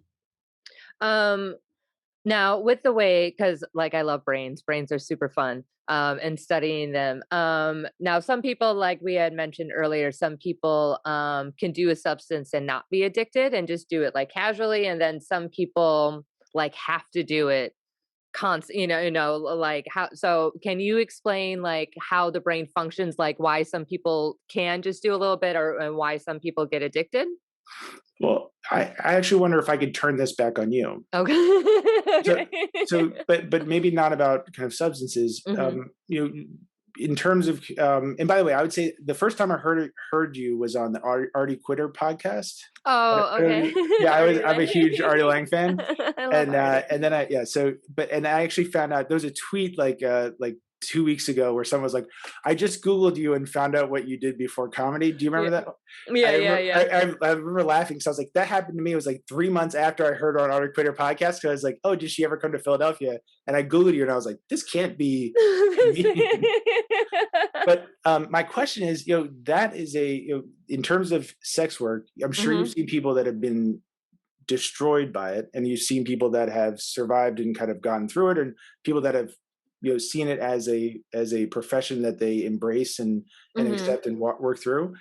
[SPEAKER 1] Um, Now with the way, because like I love brains. Brains are super fun, and studying them. Now some people, like we had mentioned earlier, some people, can do a substance and not be addicted and just do it like casually, and then some people like have to do it constant, like how, so can you explain like how the brain functions, like why some people can just do a little bit, or and why some people get addicted?
[SPEAKER 2] Well, I actually wonder if I could turn this back on you.
[SPEAKER 1] Okay.
[SPEAKER 2] So but maybe not about kind of substances.
[SPEAKER 1] Hmm.
[SPEAKER 2] In terms of and by the way, I would say the first time I heard you was on the Artie Quitter podcast.
[SPEAKER 1] Oh, okay.
[SPEAKER 2] Yeah,
[SPEAKER 1] Artie
[SPEAKER 2] I'm a
[SPEAKER 1] Lang.
[SPEAKER 2] huge Artie Lang fan,
[SPEAKER 1] I love Artie.
[SPEAKER 2] and then I actually found out there was a tweet like 2 weeks ago where someone was like, "I just Googled you and found out what you did before comedy." Do you remember
[SPEAKER 1] Yeah.
[SPEAKER 2] that?
[SPEAKER 1] Yeah, yeah, yeah.
[SPEAKER 2] I remember laughing. So I was like, that happened to me. It was like 3 months after I heard on Art Quitter podcast. Cause I was like, oh, did she ever come to Philadelphia? And I Googled you and I was like, this can't be me. But my question is, that is in terms of sex work, I'm sure you've
[SPEAKER 1] Mhm,
[SPEAKER 2] seen people that have been destroyed by it, and you've seen people that have survived and kind of gotten through it, and people that have seen it as a profession that they embrace and
[SPEAKER 1] mhm,
[SPEAKER 2] accept and work through.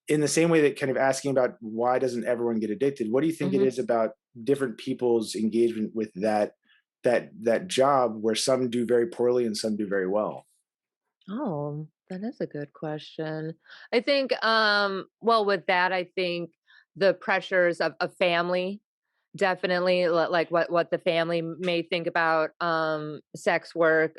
[SPEAKER 2] In the same way that kind of asking about why doesn't everyone get addicted, what do you think it
[SPEAKER 1] mhm.
[SPEAKER 2] is about different people's engagement with that job where some do very poorly and some do very well?
[SPEAKER 1] Oh, that is a good question. I think, well, with that, I think the pressures of family, definitely, like what the family may think about sex work.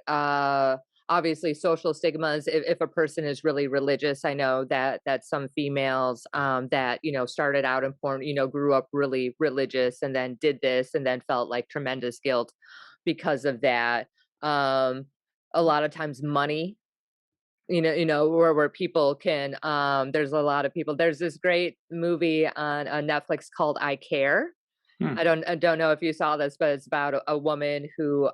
[SPEAKER 1] Obviously, social stigmas. If a person is really religious, I know that some females, that started out in porn, grew up really religious, and then did this, and then felt like tremendous guilt because of that. Um, a lot of times, money, where people can, there's a lot of people. There's this great movie on Netflix called I Care.
[SPEAKER 2] Hmm.
[SPEAKER 1] I don't know if you saw this, but it's about a woman who,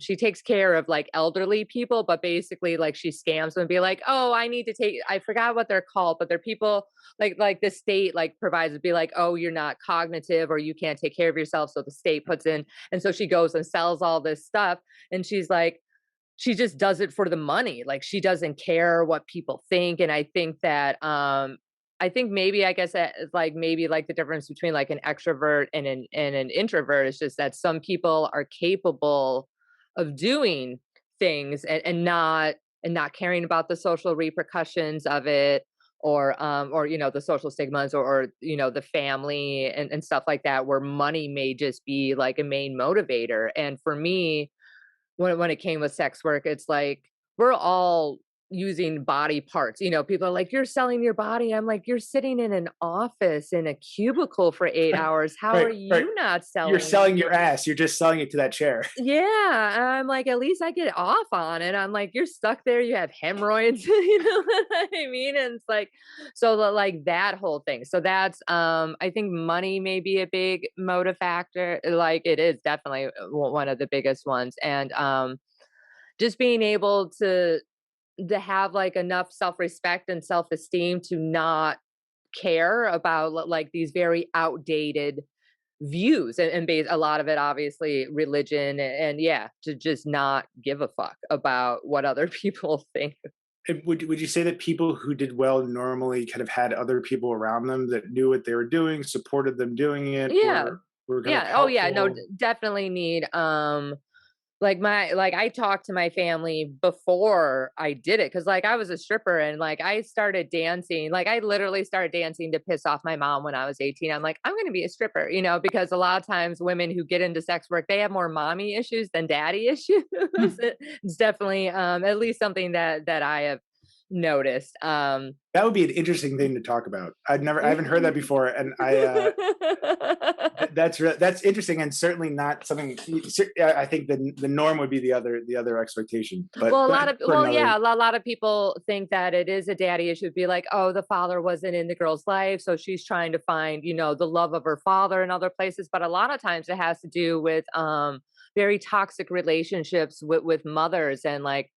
[SPEAKER 1] she takes care of like elderly people, but basically like she scams them and be like, "Oh, I need to take," I forgot what they're called, but they're people like the state like provides it, be like, "Oh, you're not cognitive or you can't take care of yourself." So the state puts in, and so she goes and sells all this stuff, and she's like, she just does it for the money. Like she doesn't care what people think. And I think that, I think maybe, I guess that is like maybe like the difference between like an extrovert and an introvert is just that some people are capable of doing things, and not caring about the social repercussions of it, or the social stigmas, or the family, and stuff like that, where money may just be like a main motivator. And for me, when it came with sex work, it's like we're all using body parts. You know, people are like, "You're selling your body." I'm like, "You're sitting in an office in a cubicle for 8 hours. How are
[SPEAKER 2] Right, right.
[SPEAKER 1] you not
[SPEAKER 2] You're
[SPEAKER 1] selling?"
[SPEAKER 2] selling your ass. You're just selling it to that chair.
[SPEAKER 1] Yeah, and I'm like, "At least I get off on it." I'm like, "You're stuck there, you have hemorrhoids." You know what I mean? And it's like, so like that whole thing. So that's, I think money may be a big motive factor. Like it is definitely one of the biggest ones. And just being able to have like enough self-respect and self-esteem to not care about like these very outdated views, and base a lot of it obviously religion, and yeah, to just not give a fuck about what other people think.
[SPEAKER 2] And would you say that people who did well normally kind of had other people around them that knew what they were doing, supported them doing it,
[SPEAKER 1] Yeah.
[SPEAKER 2] were kind of
[SPEAKER 1] Yeah. Oh yeah, no,
[SPEAKER 2] helpful?
[SPEAKER 1] definitely need like I talked to my family before I did it, because like I was a stripper, and like I started dancing, like I literally started dancing to piss off my mom when I was 18. I'm like, I'm going to be a stripper, you know, because a lot of times women who get into sex work, they have more mommy issues than daddy issues.
[SPEAKER 2] Hmm.
[SPEAKER 1] It's definitely at least something that I have noticed.
[SPEAKER 2] That would be an interesting thing to talk about. I haven't heard that before, and that's interesting, and certainly not something. I think the norm would be the other expectation, but
[SPEAKER 1] Well, a lot
[SPEAKER 2] that
[SPEAKER 1] of
[SPEAKER 2] for another.
[SPEAKER 1] yeah, a lot of people think that it is a daddy issue. Be like, oh, the father wasn't in the girl's life, so she's trying to find, you know, the love of her father in other places. But a lot of times it has to do with very toxic relationships with mothers, and like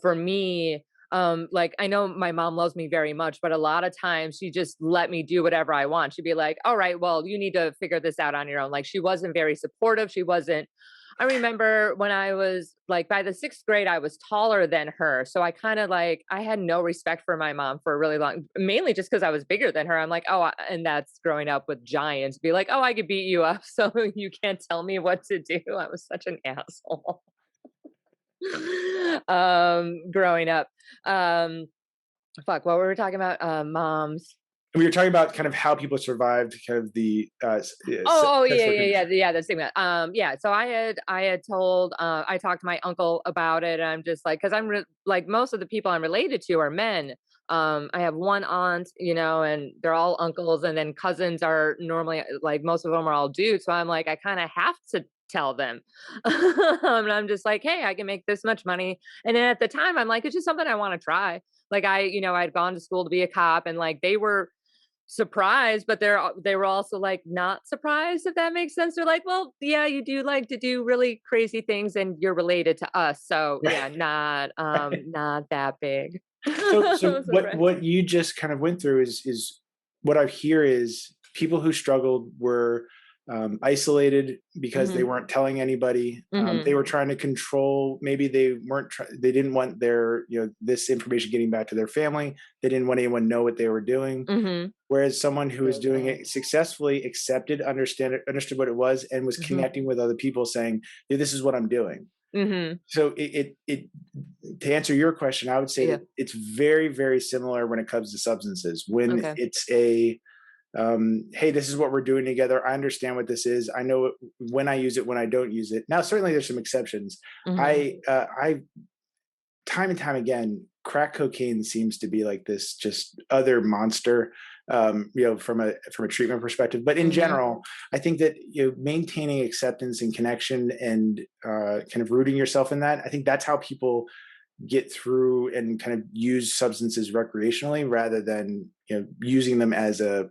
[SPEAKER 1] for me. Like I know my mom loves me very much, but a lot of times she just let me do whatever I want. She'd be like, all right, well, you need to figure this out on your own. Like she wasn't very supportive. She wasn't. I remember when I was like by the sixth grade, I was taller than her. So I kind of like, I had no respect for my mom for a really long, mainly just because I was bigger than her. I'm like, oh, and that's growing up with giants, be like, oh, I could beat you up. So you can't tell me what to do. I was such an asshole. Growing up. Um, fuck, what were we talking about? Moms.
[SPEAKER 2] We were talking about kind of how people survived kind of the
[SPEAKER 1] Oh,
[SPEAKER 2] sex
[SPEAKER 1] yeah,
[SPEAKER 2] work
[SPEAKER 1] yeah, yeah,
[SPEAKER 2] industry.
[SPEAKER 1] yeah, the Stigma. Yeah, so I had told, I talked to my uncle about it, and I'm just like, because like most of the people I'm related to are men. I have one aunt, you know, and they're all uncles, and then cousins are normally like most of them are all dudes. So I'm like, I kind of have to tell them, and I'm just like, hey, I can make this much money. And then at the time, I'm like, it's just something I want to try. Like you know, I'd gone to school to be a cop, and like they were surprised, but they were also like not surprised, if that makes sense. They're like, well, yeah, you do like to do really crazy things, and you're related to us, so yeah,
[SPEAKER 2] Right.
[SPEAKER 1] not that big.
[SPEAKER 2] So
[SPEAKER 1] Surprise.
[SPEAKER 2] what you just kind of went through is what I hear is people who struggled were isolated because they
[SPEAKER 1] Hmm.
[SPEAKER 2] weren't telling anybody. They
[SPEAKER 1] Hmm.
[SPEAKER 2] were trying to control. Maybe they weren't. They didn't want their this information getting back to their family. They didn't want anyone to know what they were doing.
[SPEAKER 1] Hmm.
[SPEAKER 2] Whereas someone who was doing it successfully accepted, understood what it was, and was
[SPEAKER 1] Hmm.
[SPEAKER 2] connecting with other people, saying, "Yeah, this is what I'm doing."
[SPEAKER 1] Hmm.
[SPEAKER 2] So to answer your question, I would say
[SPEAKER 1] Yeah.
[SPEAKER 2] that it's very, very similar when it comes to substances. When
[SPEAKER 1] Okay.
[SPEAKER 2] it's hey, this is what we're doing together. I understand what this is. I know when I use it, when I don't use it. Now, certainly there's some exceptions.
[SPEAKER 1] Hmm.
[SPEAKER 2] I time and time again, crack cocaine seems to be like this just other monster, from a treatment perspective. But in
[SPEAKER 1] Hmm.
[SPEAKER 2] general, I think that maintaining acceptance and connection and kind of rooting yourself in that. I think that's how people get through and kind of use substances recreationally rather than using them as a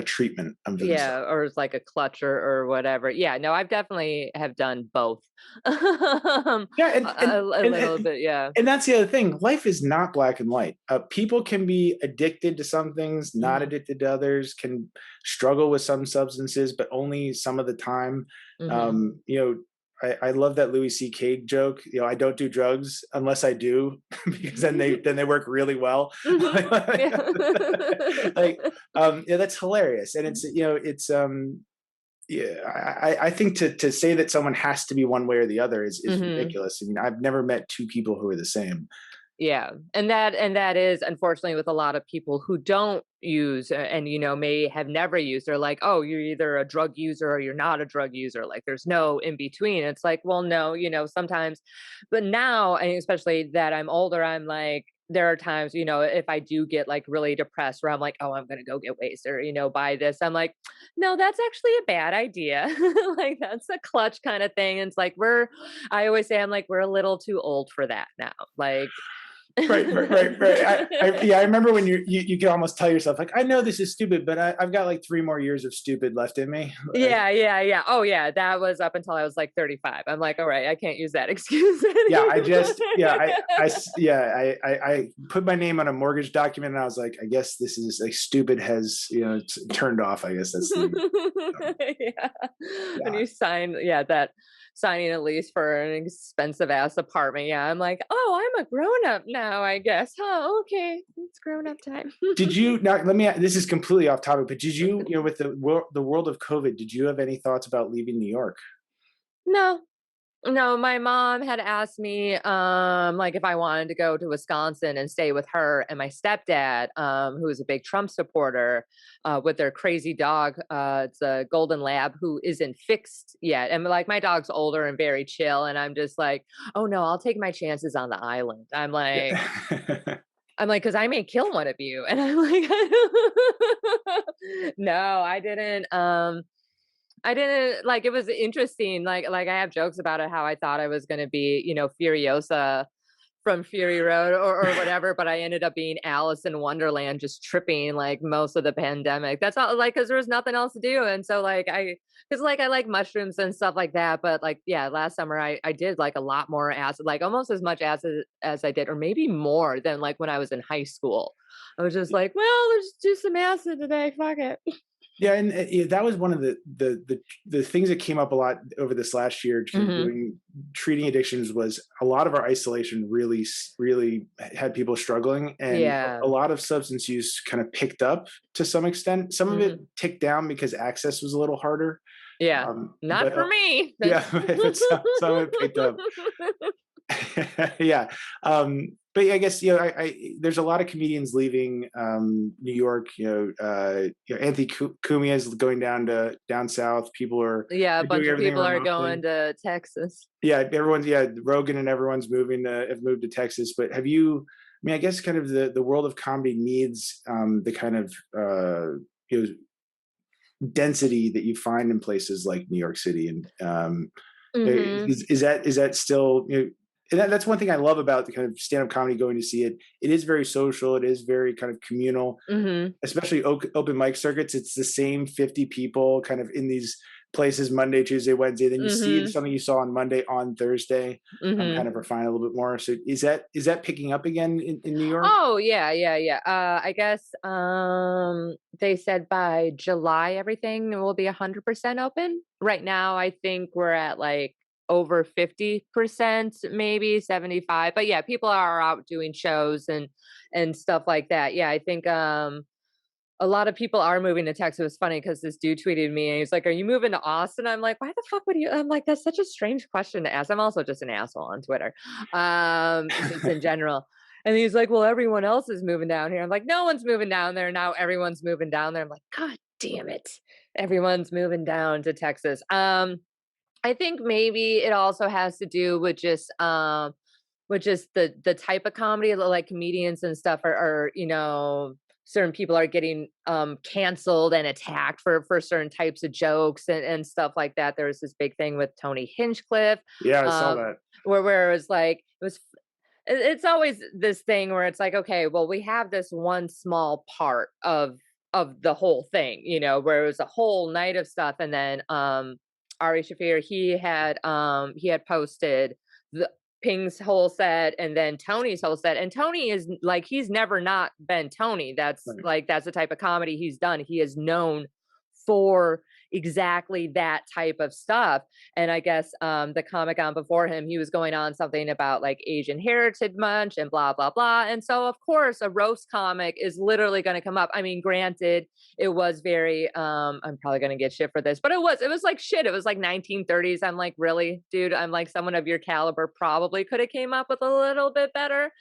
[SPEAKER 2] treatment of
[SPEAKER 1] Yeah,
[SPEAKER 2] themselves.
[SPEAKER 1] or it's like a clutch or whatever. Yeah, no, I've definitely have done both. a,
[SPEAKER 2] Yeah,
[SPEAKER 1] a
[SPEAKER 2] and
[SPEAKER 1] little
[SPEAKER 2] and
[SPEAKER 1] bit, yeah.
[SPEAKER 2] and that's the other thing. Life is not black and white. People can be addicted to some things, not
[SPEAKER 1] Hmm.
[SPEAKER 2] addicted to others. Can struggle with some substances, but only some of the time.
[SPEAKER 1] Hmm.
[SPEAKER 2] Um, you know, I love that Louis C.K. joke. I don't do drugs unless I do, because then they work really well.
[SPEAKER 1] Mhm. Yeah.
[SPEAKER 2] Like, yeah, that's hilarious, and it's yeah, I think to say that someone has to be one way or the other is
[SPEAKER 1] Mhm.
[SPEAKER 2] ridiculous. I mean, I've never met two people who are the same.
[SPEAKER 1] Yeah, and that is unfortunately with a lot of people who don't use, and you know may have never used. They're like, oh, you're either a drug user or you're not a drug user. Like there's no in between. It's like, well, no, you know, sometimes, but now, and especially that I'm older, I'm like. there are times, if I do get like really depressed where I'm like, oh, I'm gonna go get wasted or, buy this. I'm like, no, that's actually a bad idea. Like that's a clutch kind of thing. And it's like I always say I'm like, we're a little too old for that now. Like
[SPEAKER 2] Right. Yeah, I remember when you can almost tell yourself like, I know this is stupid, but I've got like 3 more years of stupid left in me.
[SPEAKER 1] Yeah. Oh yeah, that was up until I was like 35. I'm like, all right, I can't use that excuse
[SPEAKER 2] Yeah,
[SPEAKER 1] anymore.
[SPEAKER 2] I put my name on a mortgage document, and I was like, I guess this is like stupid has turned off. I guess that's the
[SPEAKER 1] Yeah. When
[SPEAKER 2] yeah.
[SPEAKER 1] you that signing a lease for an expensive ass apartment. Yeah, I'm like, oh, I'm a grown up now, I guess. Oh, okay, it's grown up time.
[SPEAKER 2] Did you now? Let me. This is completely off topic, but did you, with the world of COVID, did you have any thoughts about leaving New York?
[SPEAKER 1] No, no, my mom had asked me, like if I wanted to go to Wisconsin and stay with her and my stepdad, who is a big Trump supporter, with their crazy dog. It's a golden lab who isn't fixed yet. And like my dog's older and very chill. And I'm just like, oh no, I'll take my chances on the island.
[SPEAKER 2] Yeah.
[SPEAKER 1] Because I may kill one of you. And I'm like, no, I didn't. I didn't like it was interesting. Like I have jokes about it, how I thought I was gonna be, Furiosa from Fury Road or whatever, but I ended up being Alice in Wonderland just tripping like most of the pandemic. That's all like because there was nothing else to do. And so I like mushrooms and stuff like that. But like yeah, last summer I did like a lot more acid, like almost as much acid as I did, or maybe more than like when I was in high school. I was just like, well, let's do some acid today. Fuck it.
[SPEAKER 2] Yeah, and yeah, that was one of the things that came up a lot over this last year. Kind of
[SPEAKER 1] Hmm.
[SPEAKER 2] treating addictions was a lot of our isolation really had people struggling, and
[SPEAKER 1] Yeah.
[SPEAKER 2] a lot of substance use kind of picked up to some extent. Some of it
[SPEAKER 1] Mhm.
[SPEAKER 2] ticked down because access was a little harder.
[SPEAKER 1] Yeah. Not
[SPEAKER 2] But
[SPEAKER 1] for me.
[SPEAKER 2] yeah, but some of it picked up. Yeah. But yeah, I guess there's a lot of comedians leaving New York. Anthony Cumia is going down south. People
[SPEAKER 1] Yeah, a
[SPEAKER 2] are doing
[SPEAKER 1] bunch of
[SPEAKER 2] everything
[SPEAKER 1] people are
[SPEAKER 2] remotely.
[SPEAKER 1] going to Texas.
[SPEAKER 2] Yeah, Rogan and everyone's have moved to Texas. But have you? I mean, I guess kind of the world of comedy needs the kind of you know density that you find in places like New York City, and
[SPEAKER 1] Mhm.
[SPEAKER 2] is that still and that's one thing I love about the kind of stand-up comedy, going to see it. It is very social. It is very kind of communal,
[SPEAKER 1] Mhm.
[SPEAKER 2] especially open mic circuits. It's the same 50 people kind of in these places Monday, Tuesday, Wednesday. Then you see
[SPEAKER 1] Mhm.
[SPEAKER 2] something you saw on Monday on Thursday. Kind
[SPEAKER 1] Mhm.
[SPEAKER 2] of refine a little bit more. So is that picking up again in New York?
[SPEAKER 1] Oh, yeah. I guess they said by July everything will be 100% open. Right now I think we're at like over 50%, maybe 75. But yeah, people are out doing shows and stuff like that. Yeah, I think a lot of people are moving to Texas. It was funny because this dude tweeted me and he's like, "Are you moving to Austin?" I'm like, "Why the fuck would you?" I'm like, "That's such a strange question to ask." I'm also just an asshole on Twitter, just in general. And he's like, "Well, everyone else is moving down here." I'm like, "No one's moving down there now. Everyone's moving down there." I'm like, "God damn it, everyone's moving down to Texas." I think maybe it also has to do with just the type of comedy, like comedians and stuff are certain people are getting canceled and attacked for certain types of jokes and stuff like that. There was this big thing with Tony Hinchcliffe,
[SPEAKER 2] Yeah, I saw
[SPEAKER 1] um
[SPEAKER 2] that.
[SPEAKER 1] where it was like it's always this thing where it's like, okay, well, we have this one small part of the whole thing, where it was a whole night of stuff. And then Ari Shafir, he had posted the Ping's whole set and then Tony's whole set. And Tony is like, he's never not been Tony.
[SPEAKER 2] Right.
[SPEAKER 1] That's the type of comedy he's done. He is known for exactly that type of stuff. And I guess the comic on before him, he was going on something about like Asian heritage month and blah blah blah. And so of course a roast comic is literally going to come up. I mean, granted, it was very I'm probably going to get shit for this, but it was like shit. It was like 1930s. I'm like, really, dude? I'm like, someone of your caliber probably could have came up with a little bit better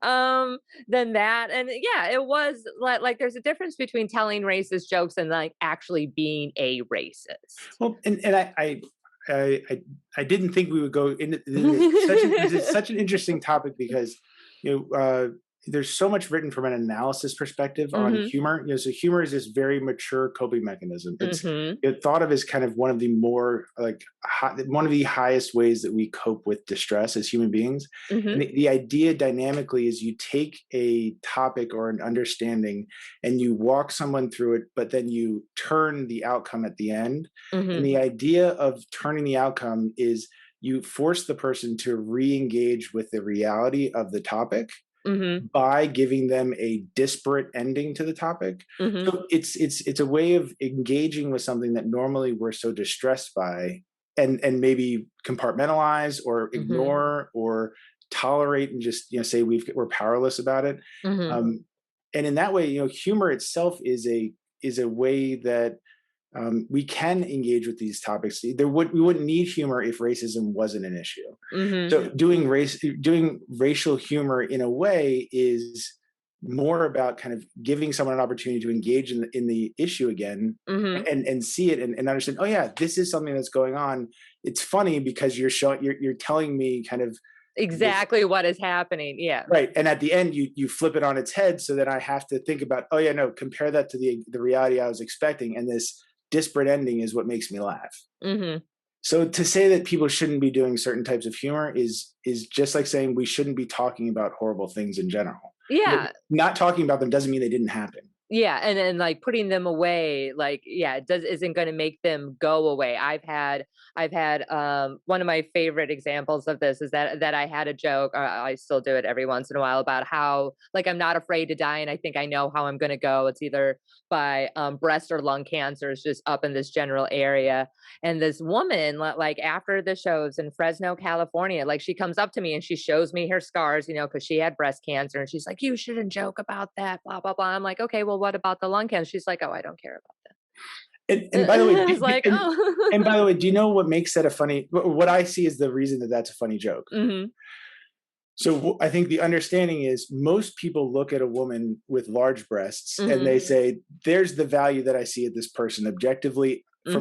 [SPEAKER 1] um than that. And yeah, it was like there's a difference between telling racist jokes and like actually being a racist.
[SPEAKER 2] Well, and I, I I didn't think we would go into this. This is such an interesting topic because you know uh, there's so much written from an analysis perspective on
[SPEAKER 1] Mhm.
[SPEAKER 2] humor. So humor is this very mature coping mechanism.
[SPEAKER 1] Mhm.
[SPEAKER 2] It's thought of as kind of one of the more like one of the highest ways that we cope with distress as human beings. And
[SPEAKER 1] Mhm.
[SPEAKER 2] the idea dynamically is you take a topic or an understanding and you walk someone through it, but then you turn the outcome at the end. And
[SPEAKER 1] Mhm.
[SPEAKER 2] the idea of turning the outcome is you force the person to re-engage with the reality of the topic
[SPEAKER 1] Mhm.
[SPEAKER 2] by giving them a disparate ending to the topic.
[SPEAKER 1] Mhm.
[SPEAKER 2] So it's a way of engaging with something that normally we're so distressed by, and maybe compartmentalize or
[SPEAKER 1] Mhm.
[SPEAKER 2] ignore or tolerate and just say we're powerless about it.
[SPEAKER 1] Mhm.
[SPEAKER 2] Um, and in that way, humor itself is a way that we can engage with these topics. We wouldn't need humor if racism wasn't an issue.
[SPEAKER 1] Mhm.
[SPEAKER 2] So doing racial humor in a way is more about kind of giving someone an opportunity to engage in the issue again,
[SPEAKER 1] Mhm.
[SPEAKER 2] and see it and understand. Oh yeah, this is something that's going on. It's funny because you're telling me kind of this.
[SPEAKER 1] Exactly what is happening. Yeah.
[SPEAKER 2] Right. And at the end, you flip it on its head so that I have to think about, oh, yeah, no, compare that to the reality I was expecting. And this disparate ending is what makes me laugh.
[SPEAKER 1] Mhm.
[SPEAKER 2] So to say that people shouldn't be doing certain types of humor is just like saying we shouldn't be talking about horrible things in general.
[SPEAKER 1] Yeah.
[SPEAKER 2] Not talking about them doesn't mean they didn't happen.
[SPEAKER 1] Yeah, and then, like, putting them away, like, yeah, it does isn't gonna make them go away. One of my favorite examples of this is that I had a joke, I still do it every once in a while, about how, like, I'm not afraid to die, and I think I know how I'm gonna go. It's either by, breast or lung cancer. It's just up in this general area, and this woman, like, after the shows in Fresno, California, like, she comes up to me and she shows me her scars, because she had breast cancer, and she's like, "You shouldn't joke about that, blah, blah, blah." I'm like, "Okay, well, what about the lung cancer?" She's like, "Oh, I don't care about
[SPEAKER 2] And by the way,
[SPEAKER 1] that." It's like,
[SPEAKER 2] and
[SPEAKER 1] "Oh."
[SPEAKER 2] by the way, do you know what makes that a funny? What I see is the reason that that's a funny joke.
[SPEAKER 1] Mhm,
[SPEAKER 2] So I think the understanding is most people look at a woman with large breasts and
[SPEAKER 1] mhm,
[SPEAKER 2] they say, "There's the value that I see at this person objectively."
[SPEAKER 1] mhm.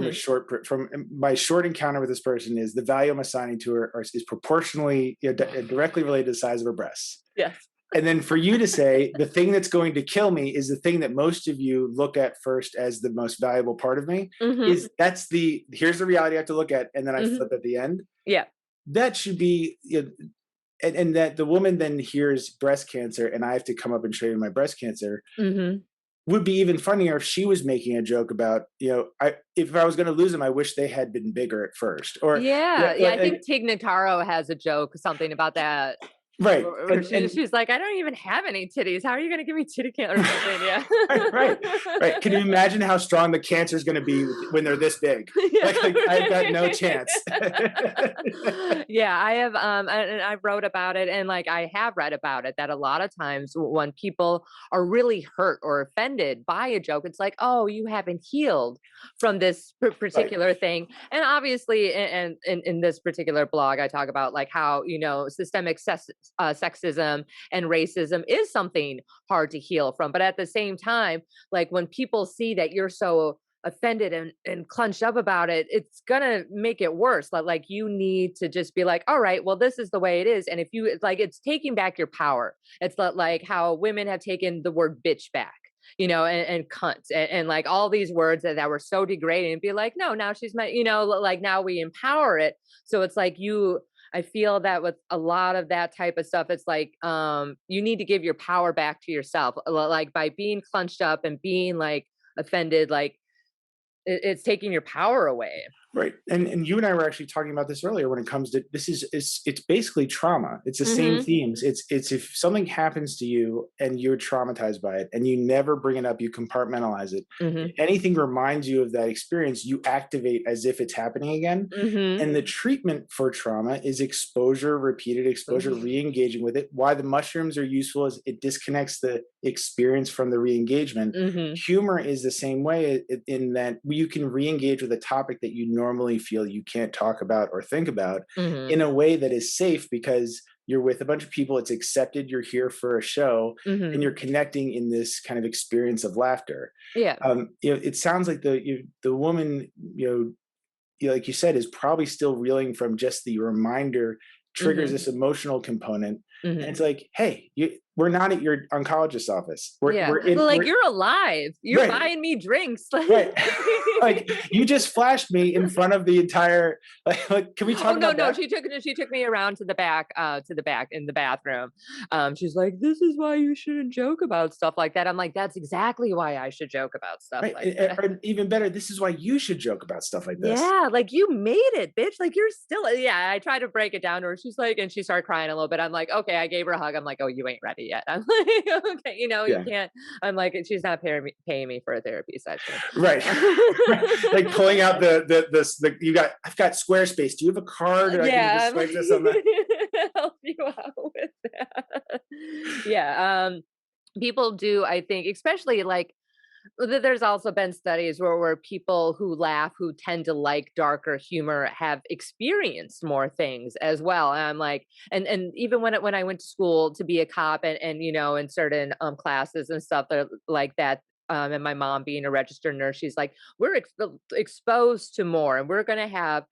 [SPEAKER 2] From my short encounter with this person is the value I'm assigning to her is proportionally, directly related to the size of her breasts.
[SPEAKER 1] Yes.
[SPEAKER 2] And then for you to say the thing that's going to kill me is the thing that most of you look at first as the most valuable part of me,
[SPEAKER 1] Mhm,
[SPEAKER 2] is here's the reality I have to look at, and then I
[SPEAKER 1] mhm.
[SPEAKER 2] flip at the end.
[SPEAKER 1] Yeah.
[SPEAKER 2] That should be, and that the woman then hears breast cancer and I have to come up and show you my breast cancer
[SPEAKER 1] Mhm.
[SPEAKER 2] would be even funnier if she was making a joke about, if I was going to lose them, I wish they had been bigger at first, or
[SPEAKER 1] Yeah, yeah, I
[SPEAKER 2] like,
[SPEAKER 1] think Tig Notaro has a joke, something about that,
[SPEAKER 2] right,
[SPEAKER 1] where she's like, "I don't even have any titties. How are you gonna give me titty cancer?" or something, yeah.
[SPEAKER 2] right, right. Can you imagine how strong the cancer is going to be when they're this big?
[SPEAKER 1] Yeah.
[SPEAKER 2] Like I've got no chance.
[SPEAKER 1] Yeah, I have, and I wrote about it, and, like, I have read about it, that a lot of times when people are really hurt or offended by a joke, it's like, "Oh, you haven't healed from this
[SPEAKER 2] Right,
[SPEAKER 1] particular thing." And obviously, and in this particular blog, I talk about, like, how, systemic sexism and racism is something hard to heal from. But at the same time, like, when people see that you're so offended and clenched up about it, it's gonna make it worse. Like, you need to just be like, all right, well, this is the way it is. And if you like, it's taking back your power. It's not like how women have taken the word bitch back, and cunt, and like all these words that were so degrading, and be like, no, now she's my, like, now we empower it. So it's like, I feel that with a lot of that type of stuff, it's like, you need to give your power back to yourself, like, by being clenched up and being like offended, like, it's taking your power away.
[SPEAKER 2] right. And you and I were actually talking about this earlier when it comes to it's basically trauma. It's the same
[SPEAKER 1] Mhm.
[SPEAKER 2] themes. It's if something happens to you and you're traumatized by it and you never bring it up, you compartmentalize it. If
[SPEAKER 1] Mhm.
[SPEAKER 2] anything reminds you of that experience, you activate as if it's happening again.
[SPEAKER 1] Mhm.
[SPEAKER 2] And the treatment for trauma is exposure, repeated exposure,
[SPEAKER 1] Mhm.
[SPEAKER 2] re-engaging with it. Why the mushrooms are useful is it disconnects the experience from the re-engagement.
[SPEAKER 1] Mhm.
[SPEAKER 2] Humor is the same way in that you can re-engage with a topic that you normally feel you can't talk about or think about
[SPEAKER 1] Mhm.
[SPEAKER 2] in a way that is safe because you're with a bunch of people, it's accepted, you're here for a show, and
[SPEAKER 1] Mhm.
[SPEAKER 2] you're connecting in this kind of experience of laughter.
[SPEAKER 1] Yeah.
[SPEAKER 2] It sounds like the woman, like you said, is probably still reeling from just the reminder triggers
[SPEAKER 1] Mhm.
[SPEAKER 2] this emotional component. And
[SPEAKER 1] Mhm.
[SPEAKER 2] it's like, hey, we're not at your oncologist's office.
[SPEAKER 1] Yeah. Like, you're alive. You're
[SPEAKER 2] right,
[SPEAKER 1] buying me drinks.
[SPEAKER 2] right. Like, you just flashed me in front of the entire, like, can we
[SPEAKER 1] Oh
[SPEAKER 2] talk
[SPEAKER 1] no,
[SPEAKER 2] about
[SPEAKER 1] no,
[SPEAKER 2] that?
[SPEAKER 1] she took me around to the back, in the bathroom. She's like, "This is why you shouldn't joke about stuff like that." I'm like, "That's exactly why I should joke about stuff
[SPEAKER 2] Right.
[SPEAKER 1] like that."
[SPEAKER 2] Or even better, this is why you should joke about stuff like this.
[SPEAKER 1] Yeah, like, you made it, bitch. Like, you're still, yeah, I tried to break it down to her. She's like, and she started crying a little bit. I'm like, "Okay." I gave her a hug. I'm like, "Oh, you ain't ready yet." I'm like, "Okay, you
[SPEAKER 2] Yeah.
[SPEAKER 1] can't." I'm like, "She's not paying me for a therapy session."
[SPEAKER 2] Right. Like, pulling out I've got Squarespace. Do you have a card? I can
[SPEAKER 1] Yeah,
[SPEAKER 2] just
[SPEAKER 1] I'm
[SPEAKER 2] swipe this on the.
[SPEAKER 1] like, help you out with that. Yeah, people do, I think, especially like, there's also been studies where people who laugh, who tend to like darker humor, have experienced more things as well. And I'm like, and even when I went to school to be a cop, and in certain classes and stuff that like that. And my mom being a registered nurse, she's like, we're exposed to more, and we're going to have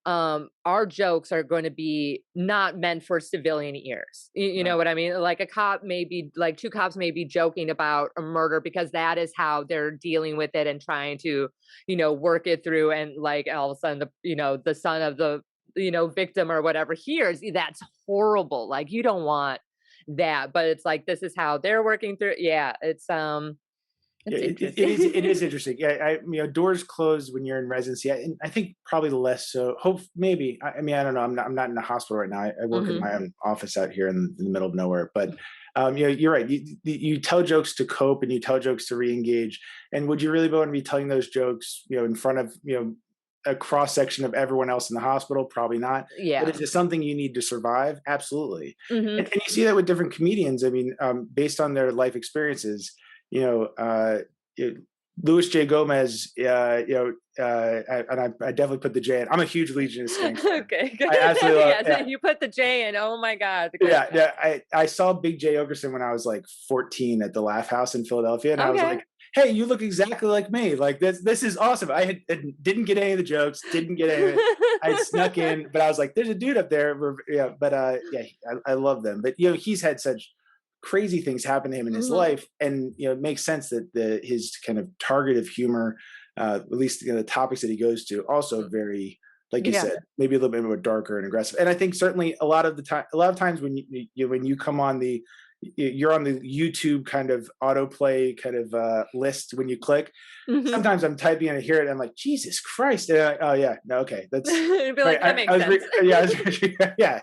[SPEAKER 1] our jokes are going to be not meant for civilian ears. You know
[SPEAKER 2] Right.
[SPEAKER 1] what I mean? Like, a cop may be like, two cops may be joking about a murder because that is how they're dealing with it and trying to, work it through. And like, all of a sudden, the son of the, victim or whatever hears, that's horrible. Like, you don't want that, but it's like, this is how they're working through. Yeah.
[SPEAKER 2] Yeah,
[SPEAKER 1] It's
[SPEAKER 2] it
[SPEAKER 1] interesting.
[SPEAKER 2] is interesting. Yeah, doors close when you're in residency. And I think probably less so. Hope maybe. I mean, I don't know. I'm not in the hospital right now. I work in
[SPEAKER 1] Hmm.
[SPEAKER 2] my own office out here in the middle of nowhere. But you're right. You tell jokes to cope, and you tell jokes to re-engage. And would you really want to be telling those jokes, in front of a cross section of everyone else in the hospital? Probably not. But
[SPEAKER 1] Yeah.
[SPEAKER 2] is it something you need to survive? Absolutely.
[SPEAKER 1] Hmm.
[SPEAKER 2] And you see that with different comedians. I mean, based on their life experiences, you know, it, Louis J. Gomez, I definitely put the J in. I'm a huge Legion of Skanks fan.
[SPEAKER 1] Okay, good.
[SPEAKER 2] I absolutely love.
[SPEAKER 1] Yeah, so
[SPEAKER 2] Yeah,
[SPEAKER 1] you put the J in. Oh my God, good.
[SPEAKER 2] yeah, yeah. I saw Big J Ogerson when I was like 14 at the Laugh House in Philadelphia, and I was
[SPEAKER 1] Okay.
[SPEAKER 2] like, "Hey, you look exactly like me. Like, this is awesome." Didn't get any of the jokes, didn't get any of it. I snuck in, but I was like, "There's a dude up there." Yeah, but yeah, I love them. But he's had such crazy things happen to him in his
[SPEAKER 1] Mhm,
[SPEAKER 2] life, and it makes sense that his kind of target of humor, at least the topics that he goes to, also very, like you
[SPEAKER 1] yeah.
[SPEAKER 2] said, maybe a little bit more darker and aggressive. And I think certainly a lot of times when you come on you're on the YouTube kind of autoplay kind of list when you click.
[SPEAKER 1] Mhm.
[SPEAKER 2] Sometimes I'm typing and I hear it, and I'm like, Jesus Christ! And I'm like, oh yeah, no, okay, that's
[SPEAKER 1] Be
[SPEAKER 2] right.
[SPEAKER 1] like, "That
[SPEAKER 2] I
[SPEAKER 1] makes
[SPEAKER 2] was
[SPEAKER 1] sense."
[SPEAKER 2] yeah, yeah,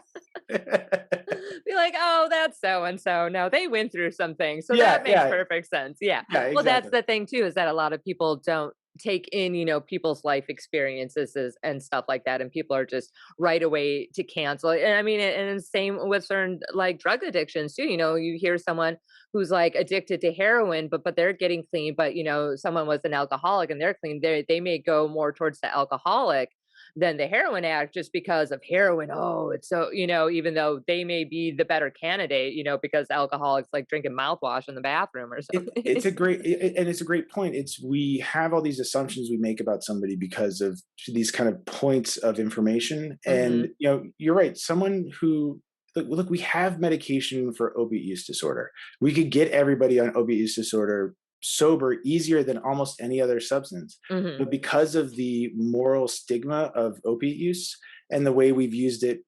[SPEAKER 1] Be like, "Oh, that's so and so. No, they went through some things, so
[SPEAKER 2] yeah,
[SPEAKER 1] that makes
[SPEAKER 2] yeah,
[SPEAKER 1] perfect sense." Yeah.
[SPEAKER 2] yeah,
[SPEAKER 1] Well, that's
[SPEAKER 2] exactly.
[SPEAKER 1] the thing too, is that a lot of people don't take in, people's life experiences and stuff like that, and people are just right away to cancel it. And I mean, and same with certain like drug addictions too. You hear someone who's like addicted to heroin, but they're getting clean. But someone was an alcoholic and they're clean. They may go more towards the alcoholic than the heroin addict just because of heroin. Oh, it's so, even though they may be the better candidate, because alcoholics like drinking mouthwash in the bathroom or something.
[SPEAKER 2] It's a great and it's a great point. It's we have all these assumptions we make about somebody because of these kind of points of information. And
[SPEAKER 1] Hmm.
[SPEAKER 2] you're right. Someone who look, we have medication for opiate use disorder. We could get everybody on opiate use disorder sober easier than almost any other substance.
[SPEAKER 1] Hmm.
[SPEAKER 2] But because of the moral stigma of opiate use and the way we've used it,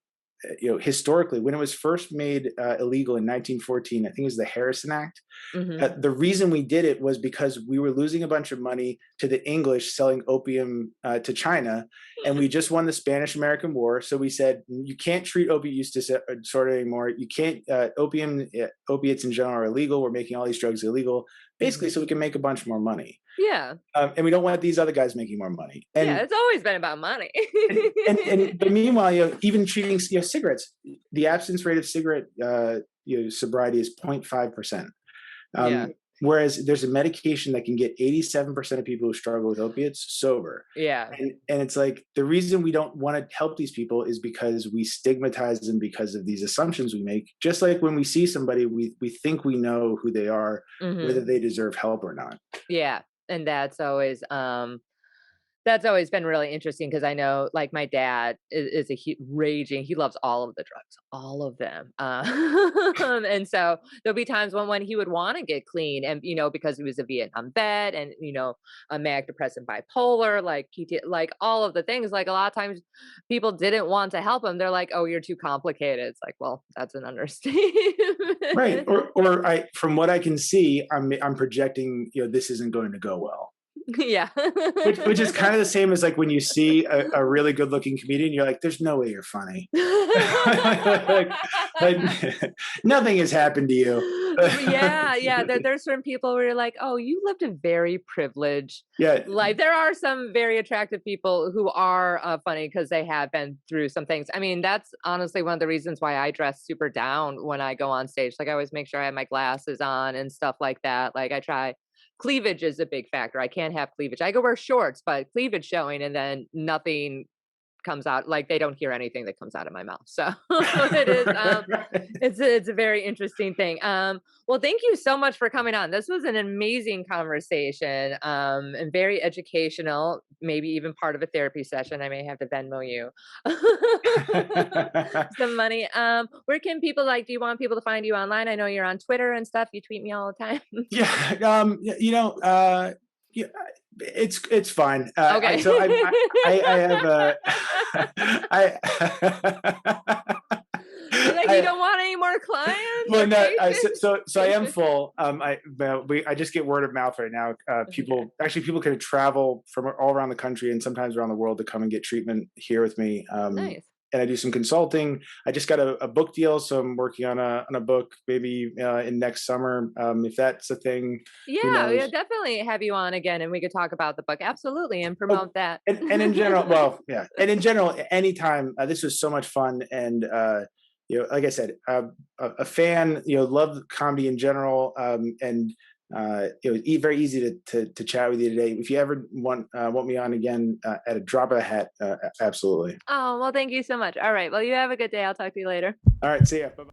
[SPEAKER 2] historically, when it was first made illegal in 1914, I think it was the Harrison Act.
[SPEAKER 1] Hmm.
[SPEAKER 2] The reason we did it was because we were losing a bunch of money to the English selling opium to China, and we just won the Spanish-American War. So we said you can't treat opiate use disorder anymore. You can't opiates in general are illegal. We're making all these drugs illegal, basically,
[SPEAKER 1] Hmm.
[SPEAKER 2] so we can make a bunch more money.
[SPEAKER 1] Yeah.
[SPEAKER 2] And we don't want these other guys making more money.
[SPEAKER 1] Yeah. It's always been about money.
[SPEAKER 2] But meanwhile, even treating cigarettes, the abstinence rate of cigarette sobriety is 0.5%.
[SPEAKER 1] Yeah.
[SPEAKER 2] Whereas there's a medication that can get 87% of people who struggle with opiates sober.
[SPEAKER 1] Yeah.
[SPEAKER 2] And it's like the reason we don't want to help these people is because we stigmatize them because of these assumptions we make. Just like when we see somebody, we think we know who they are,
[SPEAKER 1] Hmm.
[SPEAKER 2] whether they deserve help or not.
[SPEAKER 1] Yeah. And that's always, That's always been really interesting because I know, like, my dad is a raging, he loves all of the drugs, all of them. And so there'll be times when he would want to get clean, and because he was a Vietnam vet, and a manic depressive bipolar, like he did, like all of the things. Like a lot of times, people didn't want to help him. They're like, "Oh, you're too complicated." It's like, well, that's an
[SPEAKER 2] Right.
[SPEAKER 1] understatement.
[SPEAKER 2] Or from what I can see, I'm projecting, this isn't going to go well.
[SPEAKER 1] Yeah.
[SPEAKER 2] Which is kind of the same as like when you see a really good looking comedian, you're like, there's no way you're funny. like nothing has happened to you.
[SPEAKER 1] Yeah, yeah. There's certain people where you're like, oh, you lived a very privileged
[SPEAKER 2] Yeah.
[SPEAKER 1] life. There are some very attractive people who are funny because they have been through some things. I mean, that's honestly one of the reasons why I dress super down when I go on stage. Like, I always make sure I have my glasses on and stuff like that. Like, I try. Cleavage is a big factor. I can't have cleavage. I could wear shorts, but cleavage showing, and then nothing comes out, like they don't hear anything that comes out of my mouth. So it is it's a very interesting thing. Well, thank you so much for coming on. This was an amazing conversation, and very educational, maybe even part of a therapy session. I may have to Venmo you some money. Where can people, like, do you want people to find you online? I know you're on Twitter and stuff. You tweet me all the time.
[SPEAKER 2] Yeah. Yeah, it's fine.
[SPEAKER 1] Okay.
[SPEAKER 2] I have
[SPEAKER 1] You're like, you don't want any more clients
[SPEAKER 2] well,
[SPEAKER 1] or
[SPEAKER 2] no,
[SPEAKER 1] patients?
[SPEAKER 2] so I am full. I just get word of mouth right now.
[SPEAKER 1] Okay.
[SPEAKER 2] People can travel from all around the country and sometimes around the world to come and get treatment here with me.
[SPEAKER 1] Nice.
[SPEAKER 2] And I do some consulting. I just got a book deal, so I'm working on a book maybe in next summer. If that's a thing, who
[SPEAKER 1] Yeah, yeah,
[SPEAKER 2] knows?
[SPEAKER 1] definitely have you on again and we could talk about the book. Absolutely, and
[SPEAKER 2] Oh,
[SPEAKER 1] promote that.
[SPEAKER 2] and in general, well, yeah, and in general, anytime. This was so much fun, and like I said, a fan. Love comedy in general, and it was very easy to chat with you today. If you ever want me on again, at a drop of a hat, absolutely.
[SPEAKER 1] Oh, well, thank you so much. All right. Well, you have a good day. I'll talk to you later.
[SPEAKER 2] All right, see ya. Bye.